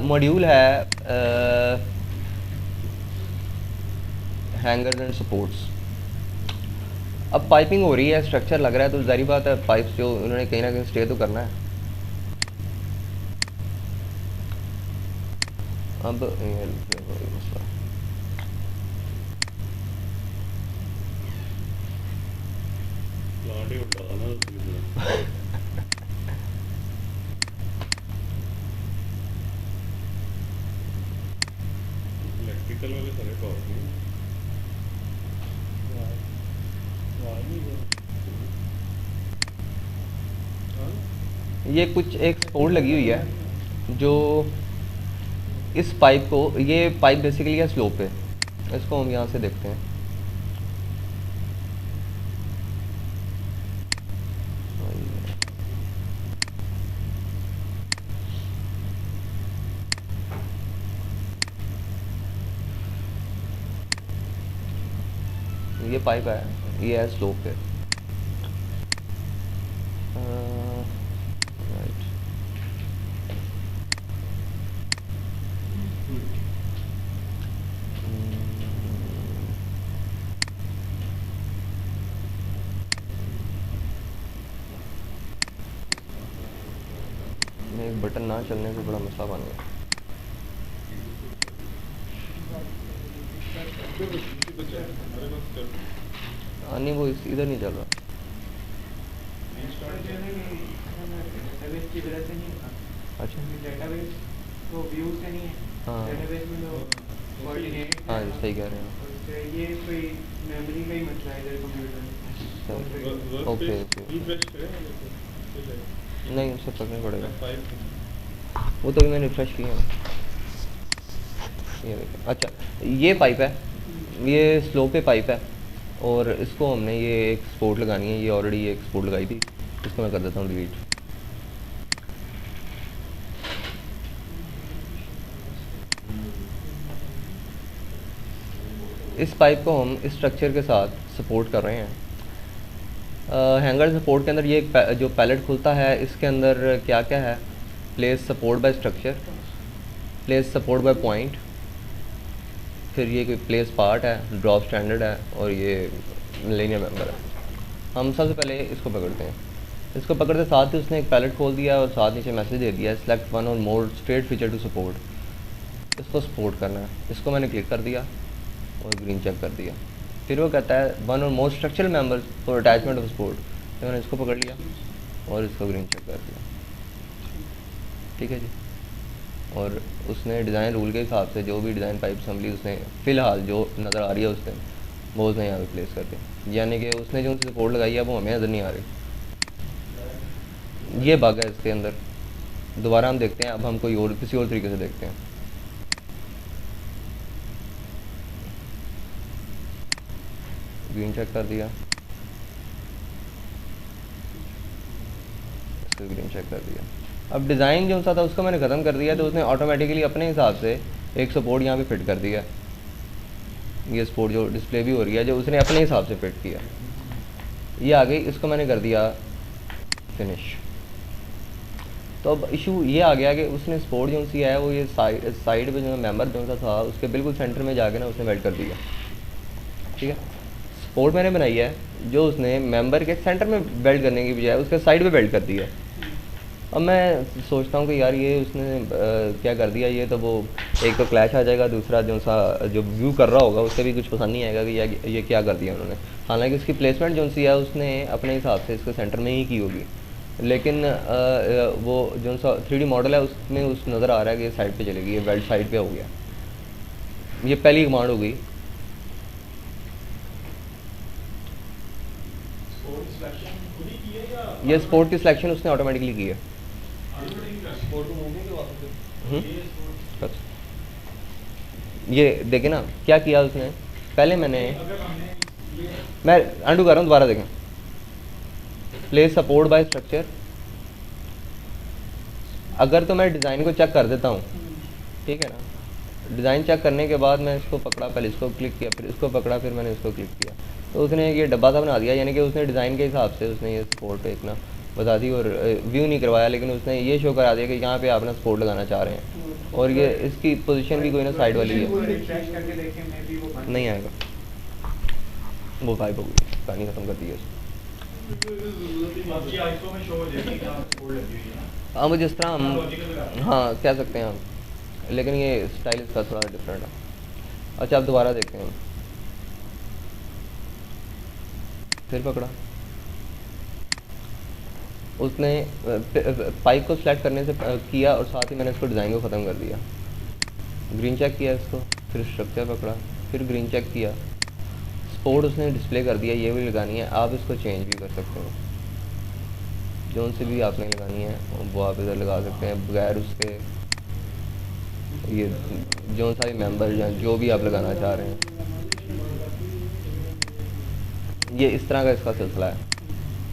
मॉड्यूल है हैंगर्स एंड सपोर्ट्स। अब पाइपिंग हो रही है, स्ट्रक्चर लग रहा है, तो जारी बात है पाइप्स जो उन्होंने कहीं ना कहीं स्टे तो करना है। अब प्लांट ही उठा ना इलेक्ट्रिकल वाले सारे पावर नहीं। ये कुछ एक सपोर्ट लगी हुई है जो इस पाइप को, ये पाइप बेसिकली है स्लोप पे, इसको हम यहाँ से देखते हैं। ये पाइप है, ये है स्लोप पे। राइट, एक बटन ना चलने से बड़ा मसला बन गया। नहीं वो इधर नहीं चल रहा। अच्छा तो व्यू से नहीं है, हाँ डेटाबेस में तो कोऑर्डिनेट। हाँ सही कह रहे हैं। ये कोई मेमोरी का ही मसला है इधर कंप्यूटर में। ओके रिफ्रेश करें नहीं उससे फर्क नहीं पड़ेगा, फाइल वो तो भी मैंने रिफ्रेश किया है। ये देखो, अच्छा ये पाइप है, ये स्लो पे पाइप है और इसको हमने ये एक स्पोर्ट लगानी है। ये ऑलरेडी एक स्पोर्ट लगाई थी, इसको मैं कर देता हूँ डिलीट। इस पाइप को हम इस स्ट्रक्चर के साथ सपोर्ट कर रहे हैं। हैंगर सपोर्ट के अंदर ये जो पैलेट खुलता है इसके अंदर क्या क्या है, place support bye structure, place support by point, फिर ये कोई प्लेस पार्ट है, ड्रॉप स्टैंडर्ड है और ये लीनियर मेंबर है। हम सबसे पहले इसको पकड़ते हैं। इसको पकड़ते साथ ही उसने एक पैलेट खोल दिया और साथ नीचे मैसेज दे दिया सेलेक्ट वन और more straight feature to support. इसको सपोर्ट करना है। इसको मैंने क्लिक कर दिया और ग्रीन चेक कर दिया। फिर वो कहता है वन और more structural members for attachment of support. तो मैंने इसको पकड़ लिया और इसको ग्रीन चेक कर दिया। ठीक है जी। और उसने डिज़ाइन रूल के हिसाब से जो भी डिज़ाइन पाइप असम्बली उसने फ़िलहाल जो नज़र आ रही है उसने वो उसने यहाँ पे प्लेस कर दी, यानी कि उसने जो सपोर्ट लगाई है वो हमें नज़र नहीं आ रही। ये बग है इसके अंदर। दोबारा हम देखते हैं, अब हम कोई और किसी और तरीके से देखते हैं। ग्रीन चेक कर दिया, इसको ग्रीन चेक कर दिया। अब डिज़ाइन जो सा था उसको मैंने ख़त्म कर दिया, तो उसने ऑटोमेटिकली अपने हिसाब से एक सपोर्ट यहाँ पे फिट कर दिया। ये सपोर्ट जो डिस्प्ले भी हो रही है जो उसने अपने हिसाब से फिट किया, ये आ गई। इसको मैंने कर दिया फिनिश। तो अब इशू ये आ गया कि उसने सपोर्ट जो सी है वो ये साइड पे जो मेंबर जो सा था उसके बिल्कुल सेंटर में जाके ना उसने वेल्ड कर दिया। ठीक है, सपोर्ट मैंने बनाई है जो उसने मेंबर के सेंटर में वेल्ड करने की बजाय उसके साइड पे वेल्ड कर दिया। अब मैं सोचता हूँ कि यार ये उसने क्या कर दिया, ये तो वो एक तो क्लैश आ जाएगा, दूसरा जो व्यू कर रहा होगा उससे भी कुछ पसंद नहीं आएगा कि ये क्या कर दिया उन्होंने। हालांकि उसकी प्लेसमेंट जो सी है उसने अपने हिसाब से इसके सेंटर में ही की होगी, लेकिन वो जो सा 3D मॉडल है उसमें उस नज़र आ रहा है कि ये साइड पे चलेगी, ये वेल्ड साइड पे हो गया। ये पहली कमांड हो गई। ये स्पोर्ट की सिलेक्शन उसने ऑटोमेटिकली की है। ये देखें ना क्या किया उसने। पहले मैं अंडू कर रहा हूँ, दोबारा देखें। Place support bye structure. अगर तो मैं डिज़ाइन को चेक कर देता हूँ, ठीक है ना, डिज़ाइन चेक करने के बाद मैं इसको पकड़ा, पहले इसको क्लिक किया, फिर इसको पकड़ा, फिर मैंने इसको क्लिक किया, तो उसने ये डब्बा सा बना दिया। यानी कि उसने डिज़ाइन के हिसाब से उसने ये सपोर्ट एक ना बता दी और व्यू नहीं करवाया, लेकिन उसने ये शो करा दिया कि यहाँ पे आप ना सपोर्ट लगाना चाह रहे हैं। और ये इसकी पोजीशन भी कोई ना साइड वाली है, नहीं आएगा, वो गायब हो गई, कहानी ख़त्म कर दी है। हाँ मुझे जिस तरह हम हाँ कह सकते हैं हम, लेकिन ये स्टाइल इसका थोड़ा डिफरेंट है। अच्छा आप दोबारा देखते हैं। फिर पकड़ा, उसने पाइप को सिलेक्ट करने से किया और साथ ही मैंने इसको डिज़ाइन को ख़त्म कर दिया। ग्रीन चेक किया इसको, फिर स्ट्रक्चर पकड़ा, फिर ग्रीन चेक किया, सपोर्ट उसने डिस्प्ले कर दिया। ये भी लगानी है, आप इसको चेंज भी कर सकते हो, जो से भी आपने लगानी है वो आप इधर लगा सकते हैं बगैर उसके। ये जो सा भी मेंबर या जो भी आप लगाना चाह रहे हैं, ये इस तरह का इसका सिलसिला है।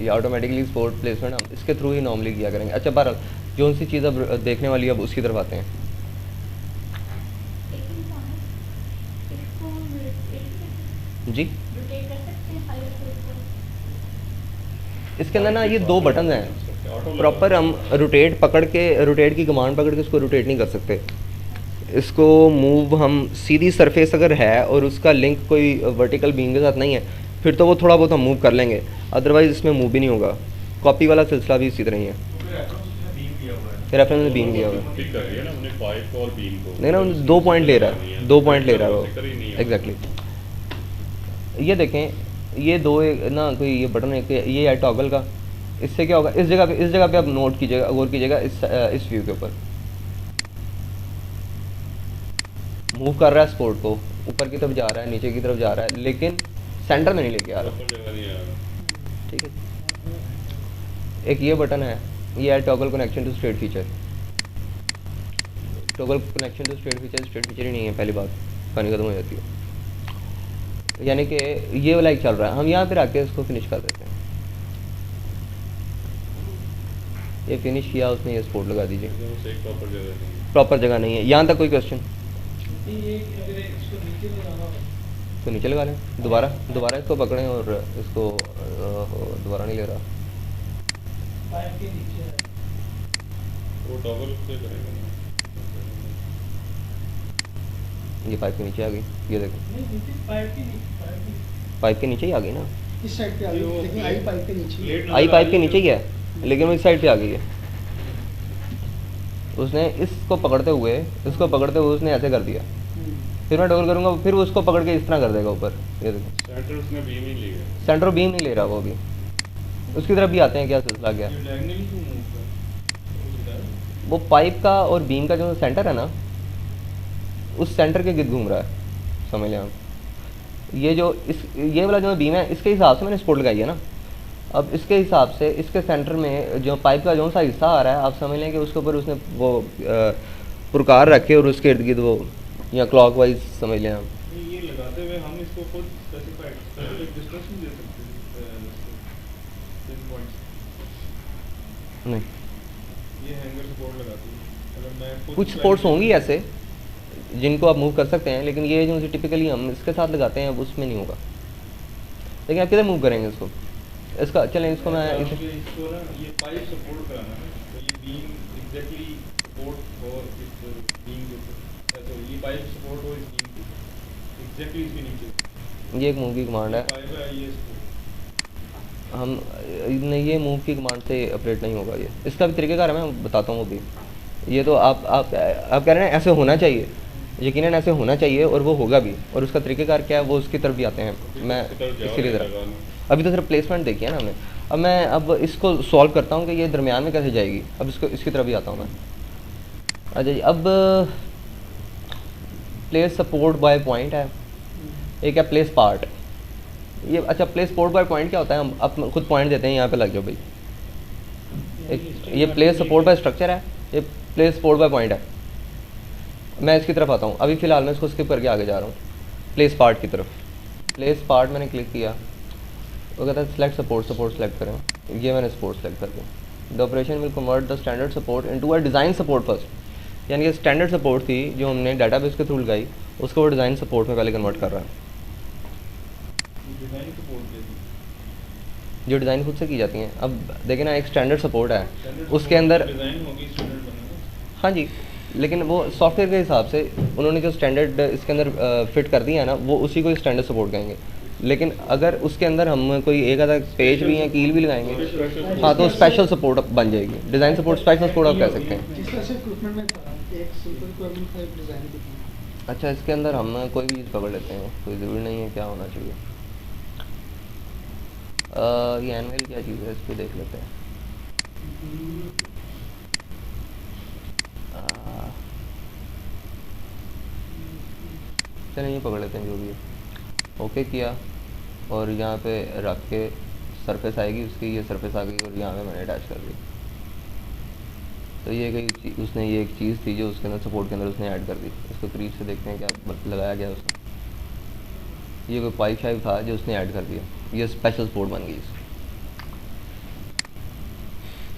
ये ऑटोमेटिकली सपोर्ट प्लेसमेंट हम इसके थ्रू ही नॉर्मली किया करेंगे। अच्छा बहरहाल जो सी चीज़ अब देखने वाली है अब उसकी तरफ आते हैं। जी इसके अंदर ना ये दो बटन हैं प्रॉपर, हम रोटेट की कमांड पकड़ के इसको रोटेट नहीं कर सकते। इसको मूव हम सीधी सरफेस अगर है और उसका लिंक कोई वर्टिकल बीम के साथ नहीं है फिर तो वो थोड़ा बहुत हम मूव कर लेंगे, अदरवाइज इसमें मूव भी नहीं होगा। कॉपी वाला सिलसिला भी इसी तरह ही है। रेफरेंस में बीम दिया हुआ है, नहीं ना 2 पॉइंट ले रहा है, 2 पॉइंट ले रहा है वो एग्जैक्टली। ये देखें ये दो ना कोई ये बटन है, ये है टॉगल का। इससे क्या होगा, इस जगह पे आप नोट कीजिएगा, गौर कीजिएगा इस व्यू के ऊपर मूव कर रहा है, स्पोर्ट को ऊपर की तरफ जा रहा है, नीचे की तरफ जा रहा है, लेकिन सेंटर में नहीं लेके आ रहा। ठीक है, एक ये बटन है, ये है toggle connection to straight feature. Toggle connection to straight feature ही नहीं है, पहली बात कहानी खत्म हो जाती है। यानी कि ये वाला एक चल रहा है, हम यहाँ पे रख के इसको फिनिश कर देते हैं। ये फिनिश किया उसने, ये स्पोर्ट लगा दीजिए। प्रॉपर जगह नहीं है। यहाँ तक कोई क्वेश्चन? तो नीचे लगा लें, दोबारा इसको पकड़ें और इसको दोबारा नहीं ले रहा। ये पाइप के नीचे आ गई, ये देखो पाइप के नीचे ही आ गई ना। इस साइड पे आ गई, लेकिन आई पाइप के नीचे। आई पाइप के नीचे ही है, लेकिन वो इस साइड पे आ गई है। उसने इसको पकड़ते हुए उसने ऐसे कर दिया, फिर मैं टॉगल करूँगा, फिर वो उसको पकड़ के इस तरह कर देगा ऊपर। ये देखो सेंटर उसने बीम ही लिया। सेंटर बीम नहीं ले रहा वो अभी, उसकी तरफ भी आते हैं, क्या सिलसिला क्या है। ये डायगोनली क्यों मूव कर रहा है? वो पाइप का और बीम का जो सेंटर है ना, उस सेंटर के गिर्द घूम रहा है, समझ लें आप। ये वाला जो बीम है, इसके हिसाब से मैंने सपोर्ट लगाई है ना। अब इसके हिसाब से इसके सेंटर में जो पाइप का जो सा हिस्सा आ रहा है, आप समझ लें कि उसके ऊपर उसने वो पुरकार रखे और उसके इर्द गिर्द वो या क्लॉकवाइज समझ लें आप। ये लगाते हुए हम इसको खुद स्पेसिफिक डिस्टेंस दे सकते हैं इन पॉइंट्स। नहीं, ये हैंगर सपोर्ट लगाते हैं। अगर मैं खुद कुछ सपोर्ट्स होंगी ऐसे जिनको आप मूव कर सकते हैं, लेकिन ये जो टिपिकली हम इसके साथ लगाते हैं उसमें नहीं होगा। लेकिन आप किधर मूव करेंगे इसको, इसका चलें इसको मैं इसको ना ये पाइप सपोर्ट कराना है, तो ये बीम एग्जैक्टली सपोर्ट और इस बीम के ऊपर, तो ये पाइप सपोर्ट हो इस बीम के एग्जैक्टली इसके नीचे। ये एक मूव की कमांड है, पाइप है ये support। हम नहीं, ये मूव की कमांड से ऑपरेट नहीं होगा। ये इसका भी तरीक़ेकार है, मैं बताता हूँ अभी। ये तो आप कह रहे हैं ऐसे होना चाहिए, यकीनन ऐसे होना चाहिए और वो होगा भी। और उसका तरीक़ेकार क्या है वो उसकी तरफ भी आते हैं, मैं इसके लिए तरफ। अभी तो सिर्फ प्लेसमेंट देखी है ना हमने। अब इसको सॉल्व करता हूँ कि ये दरमियान में कैसे जाएगी। अब इसकी तरफ भी आता हूँ मैं। अच्छा जी, अब प्लेस सपोर्ट बाय पॉइंट है, एक है प्लेस पार्ट। ये अच्छा, प्लेस सपोर्ट बाय पॉइंट क्या होता है, हम अब खुद पॉइंट देते हैं, यहाँ पे लग जाओ भाई। ये प्लेस सपोर्ट बाय स्ट्रक्चर है, ये प्लेस सपोर्ट बाय पॉइंट है। मैं इसकी तरफ आता हूँ, अभी फ़िलहाल मैं इसको स्किप करके आगे जा रहा हूँ प्लेस पार्ट की तरफ। प्लेस पार्ट मैंने क्लिक किया, वो कहता है सेलेक्ट सपोर्ट सेलेक्ट करें। ये मैंने सपोर्ट सेलेक्ट कर दिया। The operation will convert the standard support into a design support first. यानी ये स्टैंडर्ड सपोर्ट थी जो हमने डाटाबेस के थ्रू लगाई, उसको वो डिज़ाइन सपोर्ट में पहले कन्वर्ट कर रहा है। डिज़ाइन सपोर्ट दे दी, जो डिज़ाइन खुद से की जाती हैं। अब देखें ना, एक स्टैंडर्ड सपोर्ट है, उसके अंदर डिज़ाइन होगी स्टैंडर्ड बनेगा। हाँ जी, लेकिन वो सॉफ्टवेयर के हिसाब से उन्होंने जो स्टैंडर्ड इसके अंदर फिट कर दिया है ना, वो उसी को स्टैंडर्ड सपोर्ट कहेंगे। लेकिन अगर उसके अंदर हम कोई एक आधा पेज भी या कील भी लगाएंगे, हाँ, तो स्पेशल सपोर्ट बन जाएगी। डिज़ाइन सपोर्ट, स्पेशल सपोर्ट आप कह सकते हैं। जिस तरह से रिक्रूटमेंट में था, एक सिंपल रिक्वायरमेंट था, एक डिज़ाइन की थी। अच्छा, इसके अंदर हम कोई भी चीज़ पकड़ लेते हैं, कोई ज़रूरी नहीं है क्या होना चाहिए। ये एनुअल क्या चीज़ है, इस पर देख लेते हैं। चलिए ये पकड़ लेते हैं जो भी है। ओके किया और यहाँ पे रख के सरफेस आएगी उसकी, ये सरफेस आ गई और यहाँ पे मैंने अटैच कर दी। तो ये कई उसने ये एक चीज़ थी जो उसके अंदर सपोर्ट के अंदर उसने ऐड कर दी। इसको करीब से देखते हैं क्या लगाया गया उसने। ये कोई पाइप शाइप था जो उसने ऐड कर दिया, ये स्पेशल सपोर्ट बन गई इसकी।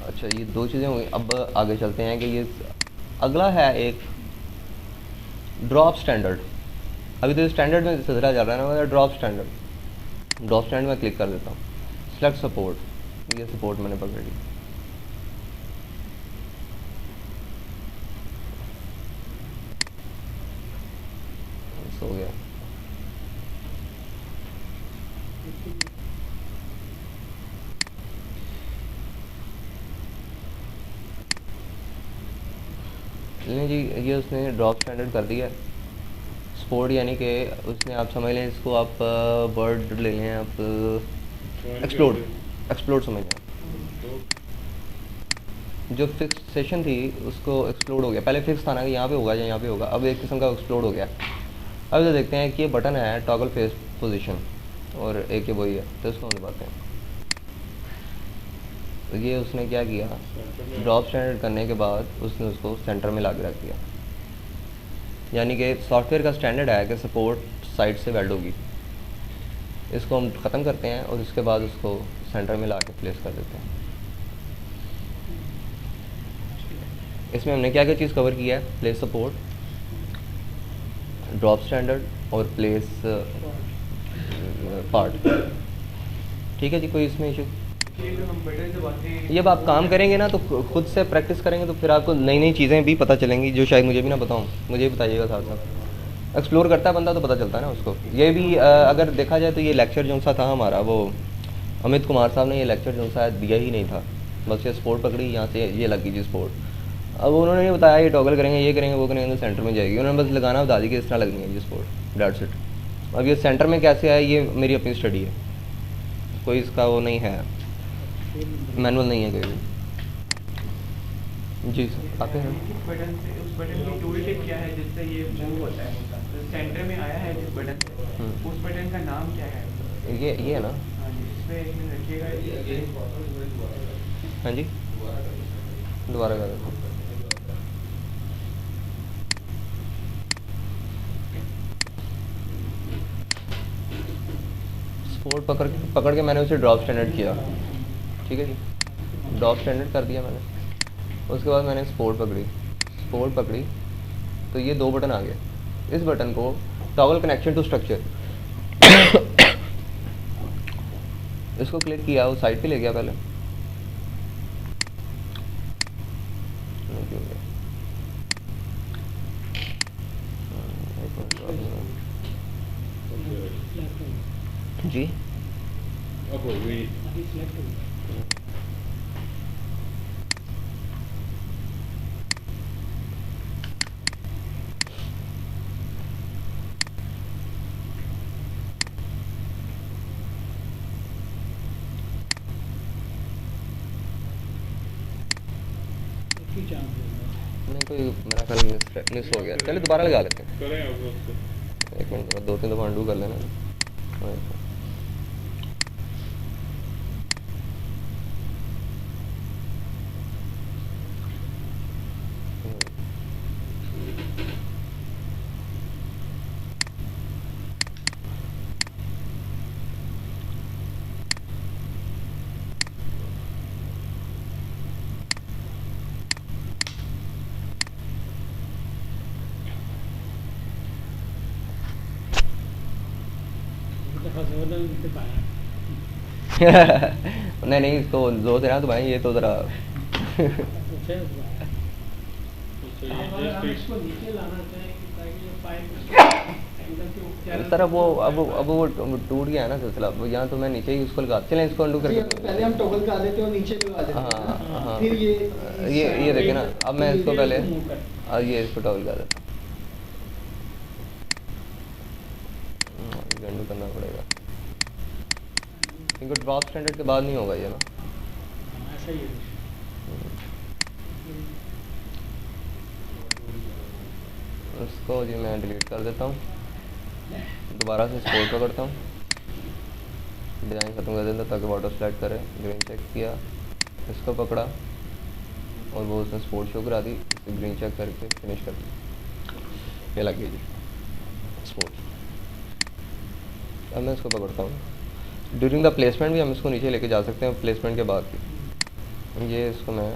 अच्छा, ये दो चीज़ें हो गई। अब आगे चलते हैं कि ये अगला है एक ड्रॉप स्टैंडर्ड। अभी तो स्टैंडर्ड में सिलसिला चल रहा है ना, ड्रॉप स्टैंडर्ड में क्लिक कर देता हूँ। सेलेक्ट सपोर्ट, ये सपोर्ट मैंने पकड़ ली। हो गया। नहीं जी, ये उसने ड्रॉप स्टैंडर्ड कर दिया। स्पोर्ट यानी कि उसने, आप समझ लें इसको, आप वर्ड ले लें, आप एक्सप्लोड समझ लें। जो फिक्स सेशन थी उसको एक्सप्लोड हो गया। पहले फिक्स था ना कि यहाँ पे होगा या यहाँ पे होगा, अब एक किस्म का एक्सप्लोड हो गया। अब तो देखते हैं कि ये बटन है टॉगल फेस पोजीशन और एक ये वही है, तो इसको हम दबाते हैं। तो ये उसने क्या किया, ड्रॉप स्टैंडर्ड करने के बाद उसने उसको सेंटर में ला के रख दिया। यानी कि सॉफ्टवेयर का स्टैंडर्ड है कि सपोर्ट साइड से वेल्ड होगी। इसको हम ख़त्म करते हैं और उसके बाद उसको सेंटर में ला के प्लेस कर देते हैं। इसमें हमने क्या क्या चीज़ कवर किया है, प्लेस सपोर्ट, ड्रॉप स्टैंडर्ड और प्लेस पार्ट। ठीक है जी, कोई इसमें इशू? ये अब आप काम करेंगे ना तो खुद से प्रैक्टिस करेंगे तो फिर आपको नई नई चीज़ें भी पता चलेंगी जो शायद मुझे भी ना बताऊँ। मुझे भी बताइएगा साथ साथ। एक्सप्लोर करता है बंदा तो पता चलता है ना उसको। ये भी अगर देखा जाए तो ये लेक्चर जो सा था हमारा वो अमित कुमार साहब ने ये लेक्चर जो शायद दिया ही नहीं था, बस ये स्पोर्ट पकड़ी, यहाँ से ये लग गई जी स्पोर्ट। अब उन्होंने बताया ये टॉगल करेंगे, ये करेंगे, वो करेंगे, तो सेंटर में जाएगी। उन्होंने बस लगाना बता दी कि इस तरह लगनी है जी स्पोर्ट, डेट्स इट। अब ये सेंटर में कैसे आए, ये मेरी अपनी स्टडी है, कोई इसका वो नहीं है, मैनुअल नहीं है कोई भी। जी सर आते हैं। किस बटन से, उस बटन की टूल टिप क्या है जिससे ये मूव होता है? तो सेंटर में आया है जिस बटन से, उस बटन का नाम क्या है? ये है ना? हाँ जी, इस पे एक मिनट रखिएगा। हाँ जी दोबारा कर देता हूँ। स्पोर्ट पकड़ के मैंने उसे ड्रॉप स्टैंडर्ड किया, ठीक है जी, ड्रॉप स्टैंडर्ड कर दिया मैंने। उसके बाद मैंने स्पोर्ट पकड़ी तो ये 2 बटन आ गए। इस बटन को टॉगल कनेक्शन टू स्ट्रक्चर इसको क्लिक किया, वो साइड पे ले गया पहले, जी अब हो गई। अभी सिलेक्ट हो गया। एक ही चांस है। नहीं कोई मेरा ख्याल मिस हो गया, चलिए दोबारा लगा लेते हैं। करें आप उसको। 1 मिनट 2-3 दफ़ा अंडू कर लेना। नहीं इसको जोर से ना तो भाई, ये तो ज़रा इसको नीचे लाना चाहिए ताकि ये पाइप सर अब वो टूट गया है ना सिलसिला, अब यहाँ तो मैं नीचे ही उसको लगा, चलें इसको अंडू करके पहले हम टॉगल कर लेते हैं और नीचे लगा देते हैं। हाँ फिर ये देखिए ना, अब मैं इसको पहले ये इसको टॉगल कर देता हूँ, अंडू करना पड़ेगा क्योंकि ड्रॉप स्टैंडर्ड के बाद नहीं होगा ये ना। ऐसा ही है। इसको जी मैं डिलीट कर देता हूँ, दोबारा से स्पोर्ट पकड़ता हूँ, डिज़ाइन ख़त्म कर देता हूँ ताकि वाटर स्लाइड करे। ग्रीन चेक किया, इसको पकड़ा और वो उसने स्पोर्ट शो करा दी, इसे ग्रीन चेक करके फिनिश कर दी, ये लग गई जी स्पोर्ट। अब मैं इसको पकड़ता हूँ। ड्यूरिंग द प्लेसमेंट भी हम इसको नीचे लेके जा सकते हैं, प्लेसमेंट के बाद भी ये इसको मैं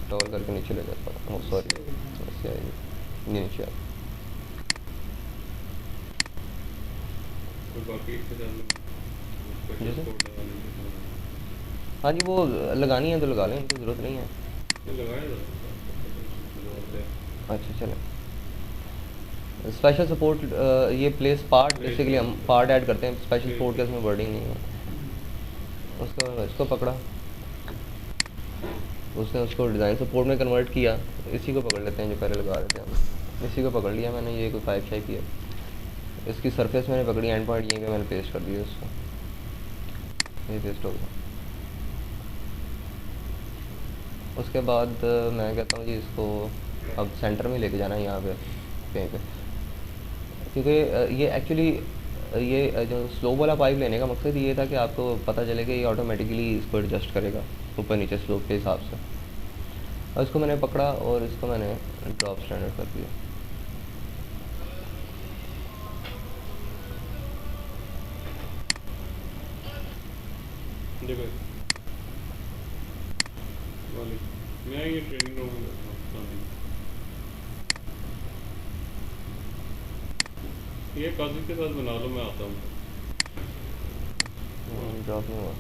टॉल करके नीचे ले जाता हूँ। सॉरी ऐसे आएगी, ये नीचे आ बाकी जैसे हाँ जी, वो लगानी है तो लगा लें, इनको ज़रूरत नहीं है। अच्छा चलें, स्पेशल सपोर्ट ये प्लेस पार्ट, बेसिकली हम पार्ट ऐड करते हैं, स्पेशल सपोर्ट का इसमें वर्डिंग नहीं है। उसको इसको पकड़ा, उसने उसको डिज़ाइन सपोर्ट में कन्वर्ट किया, इसी को पकड़ लेते हैं जो पहले लगा रहे थे हम, इसी को पकड़ लिया मैंने। ये कोई 5 शाइप किया, इसकी सरफेस मैंने पकड़ी, एंड पॉइंट यहीं पे मैंने पेस्ट कर दिया उसको, ये पेस्ट हो गया। उसके बाद मैं कहता हूँ जी इसको अब सेंटर में लेके जाना है, यहाँ पे कहीं पे, क्योंकि ये एक्चुअली ये जो स्लोप वाला पाइप लेने का मकसद ये था कि आपको पता चले कि ये ऑटोमेटिकली इसको एडजस्ट करेगा ऊपर नीचे स्लोप के हिसाब से। और इसको मैंने पकड़ा और इसको मैंने ड्रॉप स्टैंडर्ड कर दिया। देखो मैं ये ट्रेनिंग रूम में ये काजिक के साथ बना लो, मैं आता हूँ। ड्रॉप नहीं हुआ।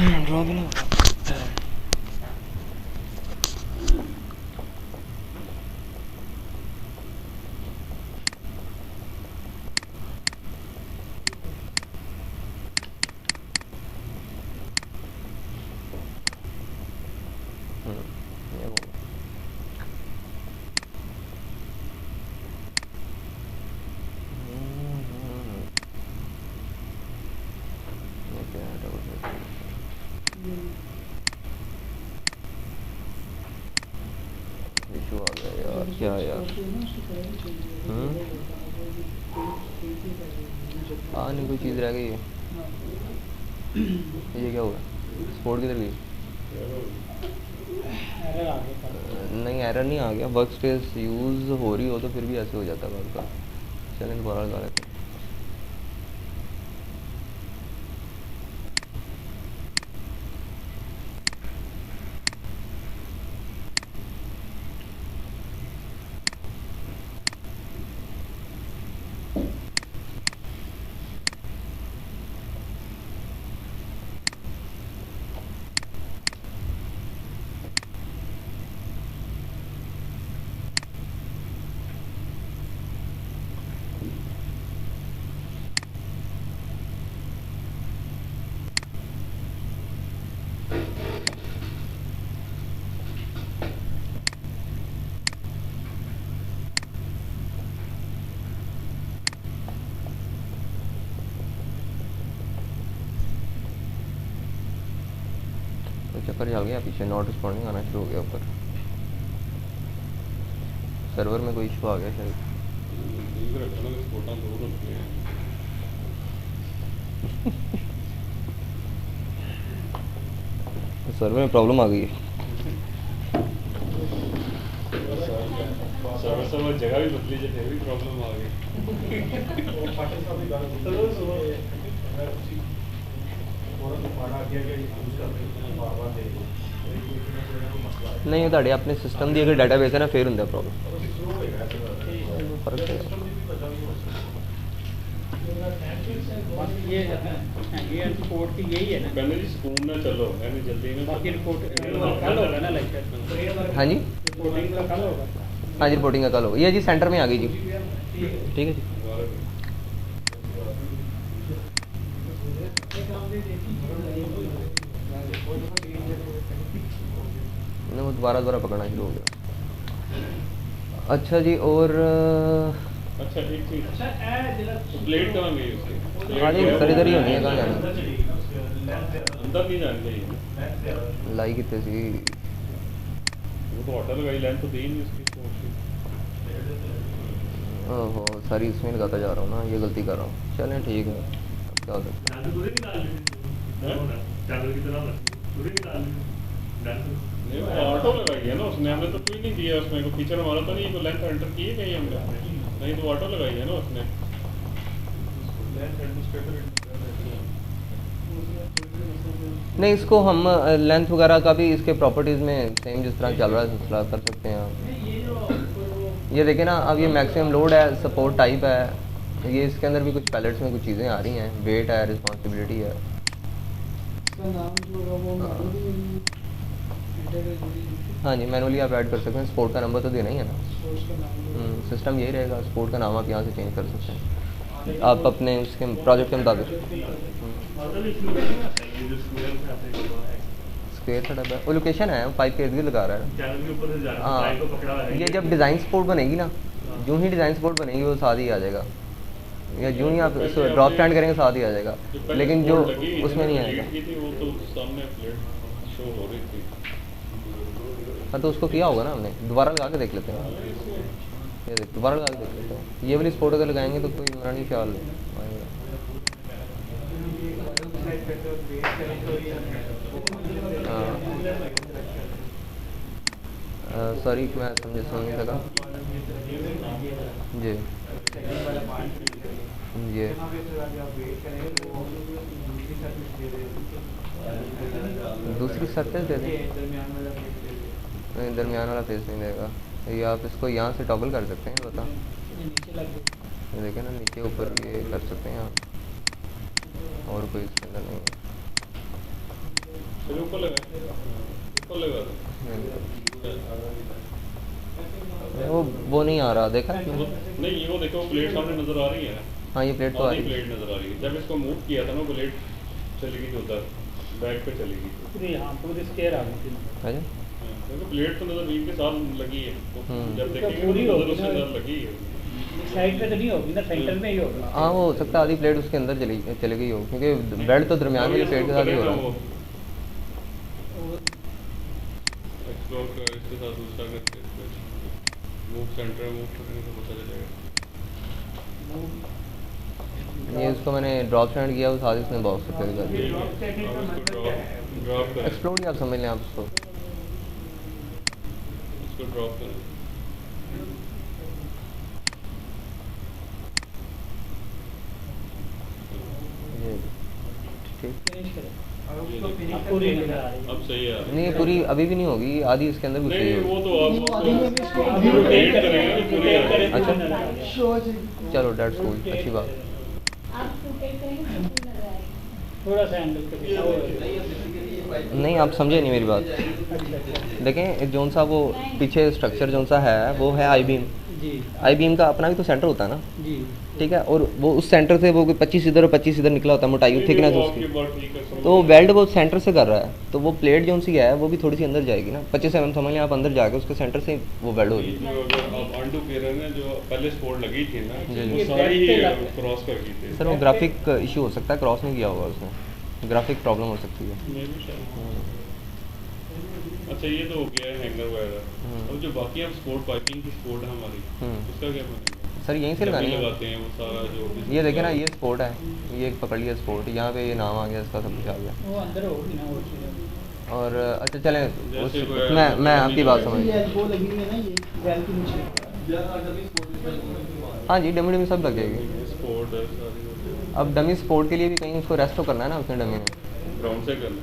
ड्रॉ भी नहीं हो रहा। ये वो ये क्या है डबल इशू आ गया यार, क्या यार। हाँ नहीं कोई चीज़ रह गई है। ये क्या हुआ, स्पोर्ट किधर गई? एरर आ गया। नहीं एरर नहीं आ गया, वर्क स्पेस यूज़ हो रही हो तो फिर भी ऐसे हो जाता है आपका। चलें दोबारा लगा लेते हैं। तो चक्कर चल गया पीछे, नॉट रिस्पॉन्डिंग आना शुरू हो गया ऊपर। सर्वर में कोई इशू आ गया शायद। दूर रखो ना, फोटा दूर रखते हैं। सर्वर में प्रॉब्लम आ गई है। सर्वर जगह भी बदली है, फिर भी प्रॉब्लम आ गई। नहीं ਤੁਹਾਡੇ ਆਪਣੇ ਸਿਸਟਮ ਦੀ ਅਗਰ ਡਾਟਾਬੇਸ ਹੈ ਨਾ ਫਿਰ ਹੁੰਦਾ ਪ੍ਰੋਬਲਮ। ਫਰਕ ਹੈ। ये रिपोर्ट की यही है ना। कहने जी सुकून ना चलो, यानी जल्दी में बाकी रिपोर्ट कल होगा ना लाइक। हाँ जी रिपोर्टिंग का कल होगा। हाँ जी रिपोर्टिंग का कल हो, ये जी सेंटर में आ गई जी। ठीक है जी। नहीं वो दोबारा पकड़ना शुरू हो गया। अच्छा जी और अच्छा एक चीज, प्लेट कहाँ गई उसकी? हाँ जी सर इधर ही होनी है, कहाँ जाना अंदर नहीं जानी चाहिए। लाई कितने सी वो तो होटल लगाई, लाइन तो दी नहीं उसकी। ओहो सारी इसमें लगाता जा रहा हूँ ना, ये गलती कर रहा हूँ। चलें ठीक है, अब क्या हो सकता है। नहीं वो ऑटो लगाई है ना उसने, हमने तो कोई नहीं दिया उसमें, को फीचर हमारा तो नहीं, तो लेंथ एंटर की है कहीं हमने, नहीं तो ऑटो लगाई है ना उसने। नहीं इसको हम लेंथ वगैरह का भी इसके प्रॉपर्टीज़ में सेम जिस तरह चल रहा है उस तरह कर सकते हैं आप। ये देखें ना, अब ये मैक्सिमम लोड है, सपोर्ट टाइप है, ये इसके अंदर भी कुछ पैलेट्स में कुछ चीज़ें आ रही हैं, वेट है, रिस्पॉन्सिबिलिटी है। हाँ जी मैनुअली आप ऐड कर सकते हैं, स्पोर्ट का नंबर तो देना ही है ना। सिस्टम यही रहेगा, स्पोर्ट का नाम आप यहाँ से चेंज कर सकते हैं आप अपने उसके प्रोजेक्ट के मुताबिक। स्क्वायर सेटअप है, वो लोकेशन है, पाइप के इर्द गिर्द लगा रहा है। हाँ ये जब डिज़ाइन सपोर्ट बनेगी ना, जो ही डिज़ाइन सपोर्ट बनेगी वो साथ ही आ जाएगा, या जो ही आप ड्रॉप स्टैंड करेंगे साथ ही आ जाएगा, लेकिन जो उसमें नहीं आएगा। हाँ तो उसको किया होगा ना हमने, दोबारा लगा के देख लेते हैं। ये देख दोबारा लगा के देख लेते हैं, ये वाली स्पोर्ट अगर लगाएंगे तो कोई मेरा नहीं ख्याल आएगा। हाँ सॉरी मैं समझ नहीं सका जी। ये दूसरी सरफेस दे दें, नहीं दरमियान वाला फेस नहीं देगा, ये आप इसको यहाँ से टॉगल कर सकते हैं। बता ये देखें ना, नीचे ऊपर ये कर सकते हैं आप, और कोई इसके अंदर नहीं है। फिर ऊपर लगा दो। वो नहीं आ रहा, देखा क्यों? नहीं वो देखो प्लेट सामने नजर आ रही है ना। हाँ ये प्लेट तो आ आधी रही है। प्लेट नजर आ रही है। जब इसको मूव किया था ना प्लेट चलेगी जो उधर बैक पे चलेगी। पूरी हाँ पूरी स्टेयर आ गई थी। अच्छा क्योंकि प्लेट तो नजर बीम के साथ लगी है। तो जब देखेंगे पूरी तो होगी नजर उसके ना। अंदर लगी है। साइड पे तो नहीं होगी ना, सेंटर में ही होगी। हाँ वो हो सकता है आधी प्लेट उसके अंदर चली गई हो, क्योंकि बेल्ट तो दरमियान वाली प्लेट के साथ ही हो रहा है। एक्सप्लोर कर इसके साथ दूसरा करके मूव सेंटर मूव करने से पता चलेगा। ये उसको मैंने ड्रॉप स्टैंड किया, उस साथ इसने बॉक्स से फिर कर ये दिया। ड्रॉप सेटिंग का मतलब क्या है? ड्रॉप करें एक्सप्लोड ही आप समझ लें आप उसको। इसको ड्रॉप करें। ये ठीक फिनिश करो। और उसको फिनिश अब पूरी करके नजर आ रही है। अब सही है। नहीं, ये पूरी अभी भी नहीं होगी, आधी इसके अंदर घुस गई नहीं होगी। वो तो आप वो आधी में भी इसको अभी रोटेट करेंगे तो पूरी आ जाएगी। अच्छा। नजर आ रही है। शो चलो डेट्स कूल, अच्छी बात। आप रोटेट करेंगे तो फुल नजर आएगी। थोड़ा सा एंगल पे नहीं आप समझे नहीं मेरी बात। देखें जौन सा वो पीछे स्ट्रक्चर जौन सा है वो है आई बीम। जी आई बीम का अपना भी तो सेंटर होता है ना, जी ठीक है, और वो उस सेंटर से वो 25 इधर और 25 इधर निकला होता है मोटाई थिकनेस वो उसकी। आपकी बात ठीक है, समझ तो वेल्ड वो सेंटर से कर रहा है, तो वो प्लेट जो सी है वो भी थोड़ी सी अंदर जाएगी ना, 25 mm समझ लें आप, अंदर जाके उसके सेंटर से वो वेल्ड होगी। जो अगर आप अंडू कह रहे हैं जो पहले स्पोर्ट लगी थी ना जी, जी। वो सारी ही क्रॉस कर गई थी। सर वो ग्राफिक इशू हो सकता है, क्रॉस नहीं किया होगा उसने, ग्राफिक प्रॉब्लम हो सकती है। मैं भी शायद। अच्छा ये तो हो गया है हैंगर वगैरह। अब जो बाकी हम स्पोर्ट पाइपिंग की स्पोर्ट है हमारी उसका क्या बनेगा? सर यहीं से लगानी है। लगाते हैं वो सारा जो भी ये देखे ना, ये स्पोर्ट है, ये पकड़ लिया स्पोर्ट, यहाँ पे ये नाम आ गया इसका, सब कुछ आ गया। वो अंदर होगी ना वो चीज़। और अच्छा चलें जैसे कोई- मैं आपकी बात समझ। ये एल्बो लगी हुई है ना, ये बैल के नीचे। हाँ जी डमी सब लग जाएगी। स्पोर्ट है सारी अब डमी स्पोर्ट के लिए भी कहीं उसको रेस्ट तो करना है ना उसने डमी ने। ग्राउंड से करना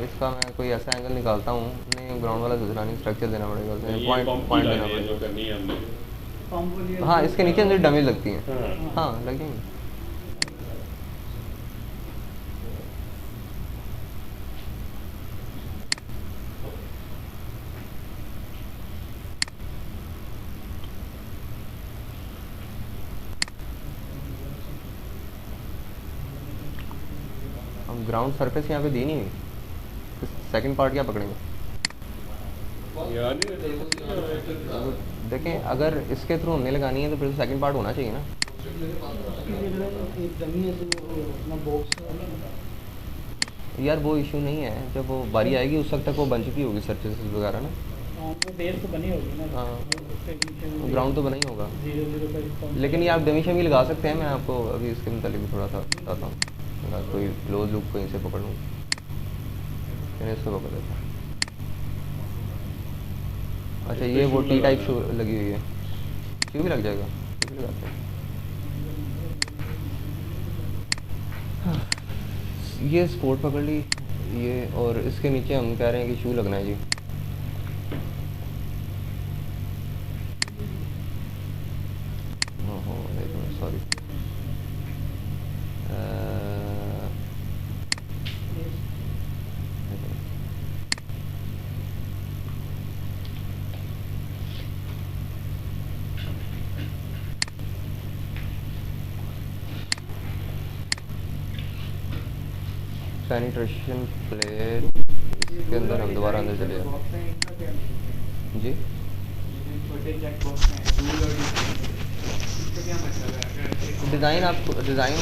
इसका मैं कोई ऐसा एंगल निकालता हूँ, नहीं ग्राउंड वाला दूसरा नहीं, स्ट्रक्चर देना पड़ेगा है। उसमें, ये पॉइंट पंप पॉइंट की देना लाइन है जो पड़ेगा। करनी है हमने। पंप वाली हाँ इसके नीचे अंदर डमी लगती हैं। हाँ। हाँ लगेंगी। हम ग्राउंड सरफेस यहाँ पे दी नहीं हुई, सेकंड पार्ट क्या पकड़ेंगे? याद ही नहीं। देखें अगर इसके थ्रू हमने लगानी है तो फिर सेकंड पार्ट होना चाहिए ना। एक डमी है जो अपना बॉक्स यार वो इशू नहीं है, जब वो बारी आएगी उस वक्त तक वो बन चुकी होगी सर्फेस वगैरह ना। हाँ, वो बेस तो बनी होगी ना। हाँ। ग्राउंड तो बना ही होगा, 0-0 का रिस्पॉन्स। लेकिन ये आप डमी शमी लगा सकते हैं। मैं आपको अभी इसके मुतालिक भी थोड़ा सा बताता हूँ। अगर कोई क्लोज लुक कहीं से पकड़ लूँ, मैंने इसको पकड़ लेता। अच्छा ये वो टी टाइप शू लगी हुई है, शू भी लग जाएगा, शू भी लगाते हैं। ये स्पोर्ट पकड़ ली ये, और इसके नीचे हम कह रहे हैं कि शू लगना है जी। ओहो एक मिनट सॉरी, पेनिट्रेशन प्लेट इसके अंदर हम दोबारा अंदर चले जाए बॉक्स है इनका क्या मतलब है? जी। ये छोटे चेक बॉक्स हैं रूल और इसका क्या मतलब है? अगर ऐसे डिज़ाइन आपको डिज़ाइन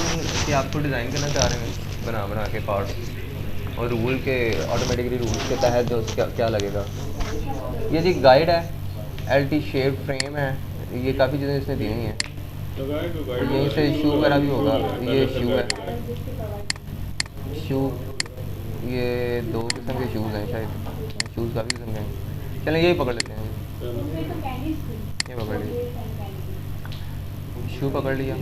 कि आपको डिज़ाइन करना चाह रहे हैं बना के पार्ट, और रूल के ऑटोमेटिकली रूल्स के तहत जो क्या लगेगा। ये जी गाइड है, LT शेप फ्रेम है, ये काफ़ी चीज़ें इसने दी हुई हैं। लगाए तो गाइड यहीं से शू वगैरह भी होगा, ये शू है, शू ये 2 किस्म के शूज़ हैं शायद, शूज़ काफ़ी किस्म के हैं। चलें यही पकड़ लेते हैं, उसमें तो कैनिस थी। ये पकड़ लिया, शू पकड़ लिया।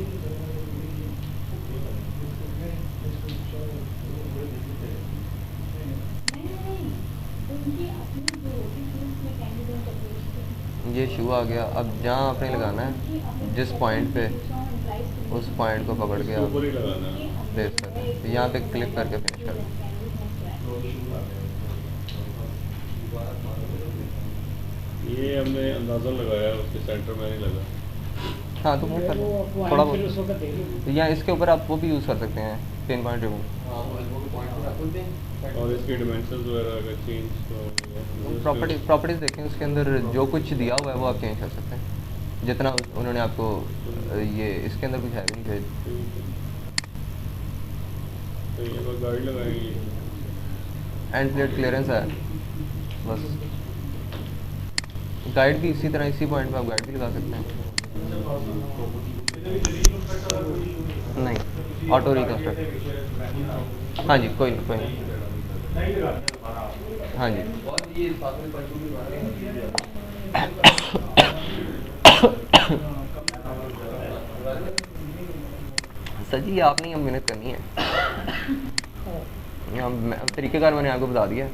उनकी अपनी जो होती थी उसमें कैनिस और चॉकलेट्स थे। ये शू आ गया। अब जहाँ आपने लगाना है जिस पॉइंट पे, उस पॉइंट को पकड़ के आप ऊपर ही लगाना है। प्लेस कर, यहाँ पे क्लिक करके फिनिश कर। हमने अंदाज़ा लगाया, उसके सेंटर में नहीं लगा। हाँ तो वो कर वो आपको थोड़ा फिर उस बहुत, वक्त देख लो। तो या इसके ऊपर आप वो भी यूज़ कर सकते हैं, पिन पॉइंट रिमूव। और इसके डिमेंशंस वगैरह का चेंज प्रॉपर्टीज़ देखें, उसके अंदर जो कुछ दिया हुआ है वो आप चेंज कर सकते हैं, जितना उन्होंने आपको ये इसके अंदर कुछ है भी नहीं शायद। तो ये बस गाड़ी लगाएंगे। एंड प्लेट क्लियरेंस है बस। गाइड भी इसी तरह, इसी पॉइंट पे आप गाइड भी लगा सकते हैं। नहीं, ऑटो रिकंस्ट्रक्ट। हाँ जी, कोई नहीं, कोई नहीं। हाँ जी। सर जी आपने अब मेहनत करनी है, तरीक़ेकार मैंने आपको बता दिया।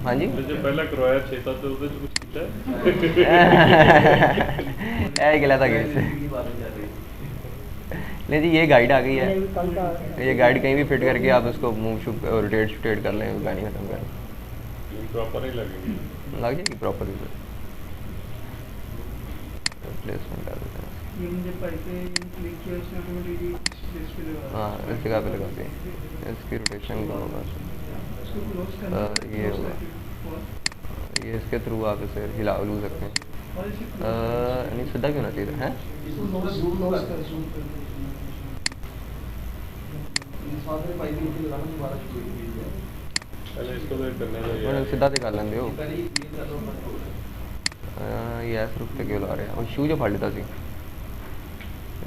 हाँ जी जो पहला करवाया 6-7 तो कुछ किया है गला था गेट से। नहीं जी, ये गाइड आ गई है, ये गाइड कहीं भी फिट करके आप उसको मूव शुप और रोटेट कर लें, गाड़ी खत्म कर लें, प्रॉपर ही लगेगी, लग जाएगी प्रॉपर। रिप्लेसमेंट कर देते हैं, ये मुझे पैसे क्लिक किया उसने ऑटोमेटिकली इस पे लगा। हाँ इस जगह पे लगा दें, इसकी रोटेशन का होगा, उसको क्लोज करना ये होगा, ये इसके थ्रू आप इसे हिला लू सकते हैं। और इसे नहीं सीधा क्यों ना चाहिए है, पहले इसको तो करने चाहिए। मैंने सीधा दिखा लेंगे हो। ये ऐसे रुक के क्यों ला रहे हैं, और शू जो फाड़ लेता सी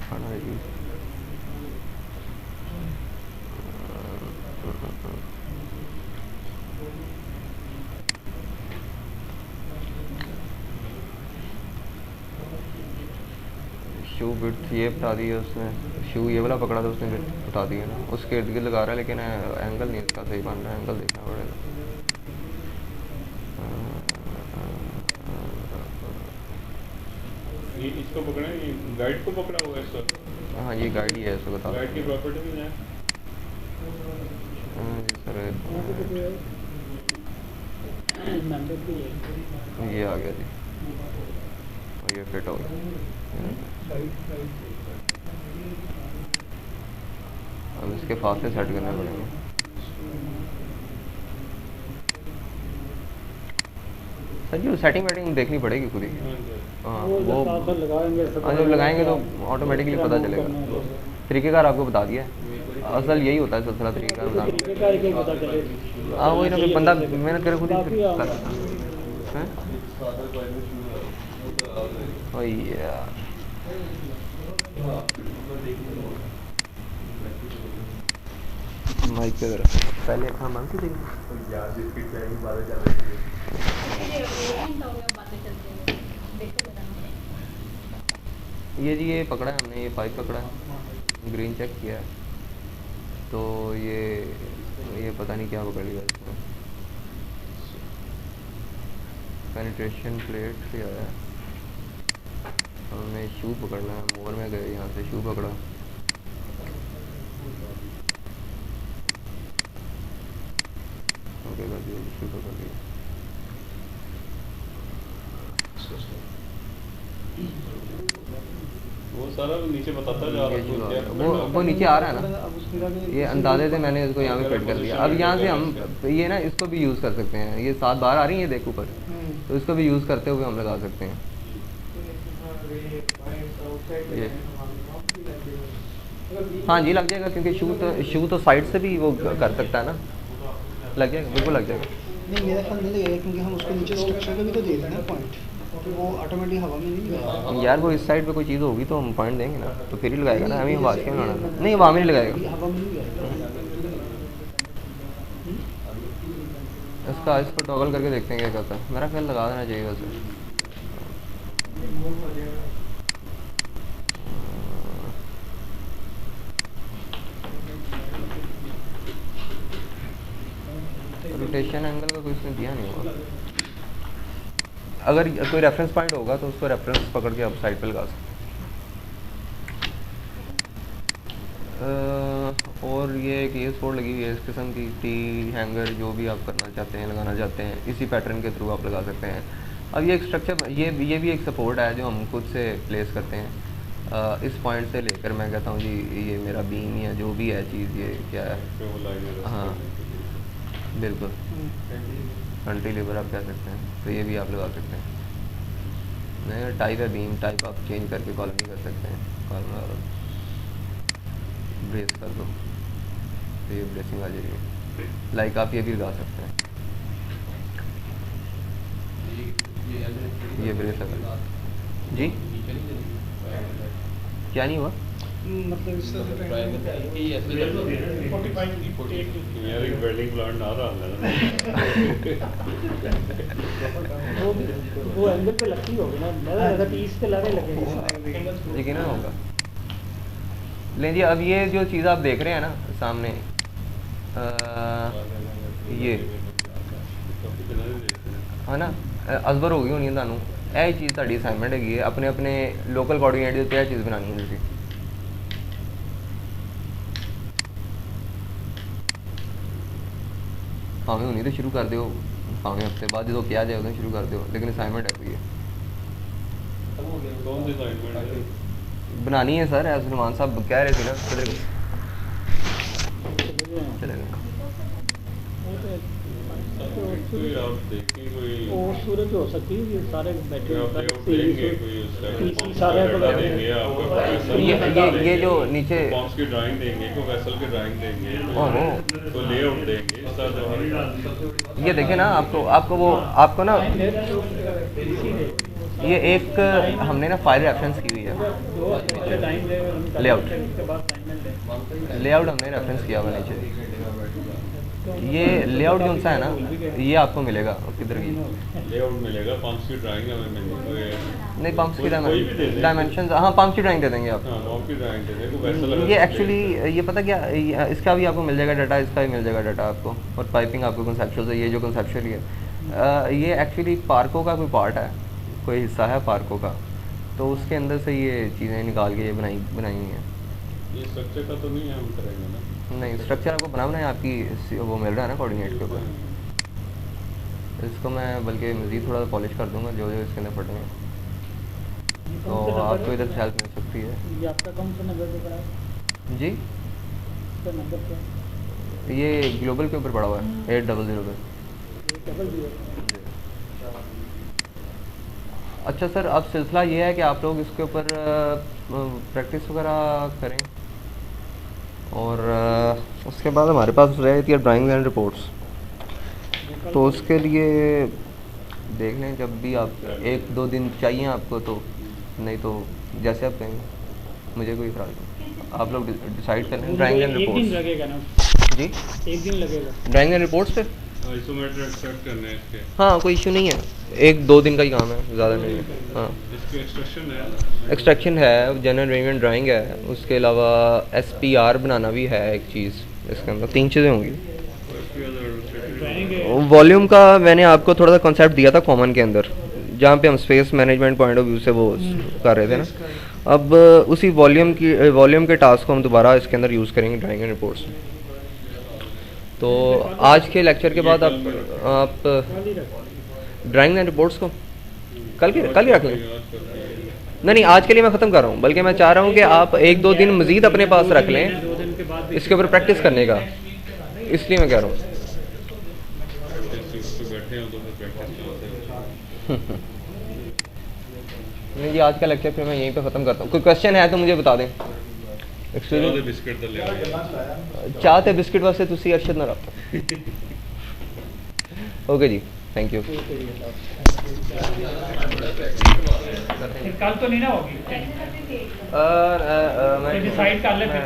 खाना है जी। शू विड्थ ये बता दी है उसने, शू ये वाला पकड़ा था उसने बता दिया ना, उसके इर्द गिर्द लगा रहा है, लेकिन एंगल नहीं इसका सही बन रहा है, एंगल देखना पड़ेगा। ये इसको पकड़ा है, ये गाइड को पकड़ा हुआ है सर। हाँ ये गाइड ही है, इसको बता गाइड की प्रॉपर्टी में है। जी सर, मेंबर भी है। ये आ गया जी, और ये फिट हो गया। अब इसके फासले सेट करने पड़ेंगे। सर जी सेटिंग वेटिंग देखनी पड़ेगी खुद ही। हाँ वो साथ लगाएंगे हाँ जब लगाएंगे तो ऑटोमेटिकली पता चलेगा। तरीक़ेकार आपको बता दिया है, असल यही होता है सिलसिला, तरीक़ेकार बताना। तरीकेकार एक पता चले। हाँ वही ना, फिर बंदा मेहनत करे खुद ही फिर कर हैं। वही यार, माइक पे जरा पहले खाना बंद की थी। ये जी ये पकड़ा है हमने, ये पाइप पकड़ा है, ग्रीन चेक किया है, तो ये पता नहीं क्या पकड़ लिया इसमें। पेनिट्रेशन प्लेट से आया है, हमने शू पकड़ना है, मोर में गए यहाँ से शू पकड़ा, ओके कर दिया, शू पकड़ लिया। वो सारा नीचे बताता जा रहा है, वो नीचे आ रहा है ना, ये अंदाजे से मैंने इसको यहाँ पे फिट कर दिया। अब यहाँ से हम ये ना इसको भी यूज़ कर सकते हैं, ये 7 बार आ रही है देख ऊपर, तो इसको भी यूज़ करते हुए हम लगा सकते हैं। ये हाँ जी लग जाएगा, क्योंकि शू तो साइड से भी वो कर सकता है ना, लग जाएगा, बिल्कुल लग जाएगा। नहीं मेरा ख्याल नहीं लगेगा, क्योंकि हम उसको नीचे स्ट्रक्चर का भी तो दे देना पॉइंट, तो वो ऑटोमेटिक हवा में नहीं लगाएगा। यार वो इस साइड पे कोई चीज़ होगी तो हम पॉइंट देंगे ना, तो फिर ही लगाएगा ना, हमें आवाज़ क्यों लगाना, नहीं वहाँ में नहीं लगाएगा। हवा में नहीं लगाएगा। इसका इसको टॉगल करके देखते हैं क्या करता है, मेरा ख्याल लगा देना चाहिए वैसे। रोटेशन एंगल का कोई इसने दिया नहीं होगा, अगर कोई रेफरेंस पॉइंट होगा तो उसको रेफरेंस पकड़ के आप साइड पे लगा सकते हैं। और ये एक ये सपोर्ट लगी हुई है इस किस्म की टी हैंगर, जो भी आप करना चाहते हैं लगाना चाहते हैं इसी पैटर्न के थ्रू आप लगा सकते हैं। अब ये एक स्ट्रक्चर ये भी एक सपोर्ट है जो हम खुद से प्लेस करते हैं। इस पॉइंट से लेकर मैं कहता हूँ जी ये मेरा बीम या जो भी है चीज़ ये क्या है, हाँ बिल्कुल कैंटिलीवर आप कह सकते हैं, तो ये भी आप लगा सकते हैं। नहीं टाइप है बीम टाइप, आप चेंज करके कॉलम भी कर सकते हैं। कॉलम ब्रेस कर दो तो ये ब्रेसिंग आ जाएगी। लाइक आप ये भी लगा सकते हैं, ये ब्रेस है जी। क्या नहीं हुआ? मतलब इस तरह यार एक वेल्डिंग प्लांट आ रहा है वो एंगल पे लगती होगी ना, लगा 30 पे लगे लेकिन ना होगा। लेकिन जी अब ये जो चीज़ आप देख रहे हैं ना सामने, ये है ना अजबर हो गई होनी थानू यह चीज़ ताड़ी असाइनमेंट हैगी है, अपने अपने लोकल कोऑर्डिनेट के उत्ते यह चीज़ बनानी है तुसीं। भावें हुणी तो शुरू कर दो, भावें हफ्ते बाद जो किया जाए उदों शुरू कर दो, लेकिन असाइनमेंट है कोई कौन सी असाइनमेंट है? बनानी है सर। सलमान साहब कह रहे थे ना चले गए। कोई आप देखें कोई और सूरत हो सकती है, ये सारे बैठे देंगे कोई सारे देंगे आपको ये जो नीचे बॉक्स की ड्राइंग देंगे, कोई वेसल की ड्राइंग देंगे, ओहो कोई लेआउट देंगे, इस तरह जो हर ये देखे ना आपको ना ये एक हमने ना फाइल रेफरेंस की हुई है लेआउट हमने रेफरेंस किया हुआ नीचे। ये लेआउट जो सा है ना ये आपको मिलेगा किधर की लेआउट मिलेगा, पंप्स की ड्राइंग हमें मिलेगी नहीं पंप्स की कोई भी दे दें। डायमेंशन, हाँ पंप्स की ड्राइंग दे देंगे आप। हाँ पंप की ड्राइंग दे देंगे, कोई वेसल ये एक्चुअली ये पता क्या इसका भी आपको मिल जाएगा डाटा, इसका भी मिल जाएगा डाटा आपको, और पाइपिंग आपको कंसेप्चुअल है, ये जो कंसेप्चुअल है ये एक्चुअली पार्को का कोई पार्ट है, कोई हिस्सा है पार्को का, तो उसके अंदर से ये चीज़ें निकाल के ये बनाई हुई हैं। ये स्ट्रक्चर का तो नहीं है, हम करेंगे ना नहीं स्ट्रक्चर आपको बनाना है, आपकी वो मिल रहा है ना कोऑर्डिनेट के ऊपर। इसको मैं बल्कि मज़ीद थोड़ा पॉलिश कर दूंगा जो इसके अंदर फटेंगे, तो आपको इधर से हेल्प मिल सकती है। ये आपका कौन सा नंबर पे पड़ा है जी इसका नंबर क्या? ये ग्लोबल के ऊपर पड़ा हुआ है 800 पे। डबल 0 अच्छा सर अब सिलसिला ये है कि आप लोग इसके ऊपर प्रैक्टिस वगैरह करें, और उसके बाद हमारे पास रहती है ड्राइंग एंड रिपोर्ट्स, तो उसके लिए देख लें जब भी आप 1-2 दिन चाहिए आपको, तो नहीं तो जैसे आप कहेंगे, मुझे कोई इतराज़ नहीं, आप लोग डिसाइड कर लें। ड्राइंग एंड एक दिन रिपोर्ट्स लगेगा ना, जी एक दिन लगेगा ड्राइंग एंड रिपोर्ट्स पे, आइसोमेट्रिक एक्सट्रैक्ट करने हैं इसके, हाँ कोई इशू नहीं है, 1-2 दिन का ही काम है, ज़्यादा नहीं है। हाँ इसके एक्सट्रैक्शन है, एक्सट्रैक्शन है, जनरल रेवेन्यू ड्राइंग है, उसके अलावा SPR बनाना भी है एक चीज़, इसके अंदर 3 चीज़ें होंगी। वॉल्यूम का मैंने आपको थोड़ा सा कॉन्सेप्ट दिया था कॉमन के अंदर, जहाँ पे हम space management point of view से वो कर रहे थे ना, अब उसी वॉल्यूम के टास्क को हम दोबारा इसके अंदर यूज़ करेंगे ड्राइंग एंड रिपोर्ट्स। तो आज के लेक्चर के बाद आप ड्राइंग एंड रिपोर्ट्स को कल ही रख लें। नहीं आज के लिए मैं ख़त्म कर रहा हूँ, बल्कि मैं चाह रहा हूँ कि आप 1-2 दिन मज़ीद अपने पास रख लें 2 दिन के बाद इसके ऊपर प्रैक्टिस करने का, इसलिए मैं कह रहा हूँ। बैठे हो तो फिर प्रैक्टिस नहीं जी आज का लेक्चर फिर मैं यहीं पे ख़त्म करता हूँ। कोई क्वेश्चन है तो मुझे बता दें। एक्सपीरियंस बिस्किट तो ले चाह ते बिस्किट वास्ते तुसी अरशद ना रखो। ओके जी थैंक यू। कल तो नहीं ना होगी, मैं डिसाइड कर ले फिर।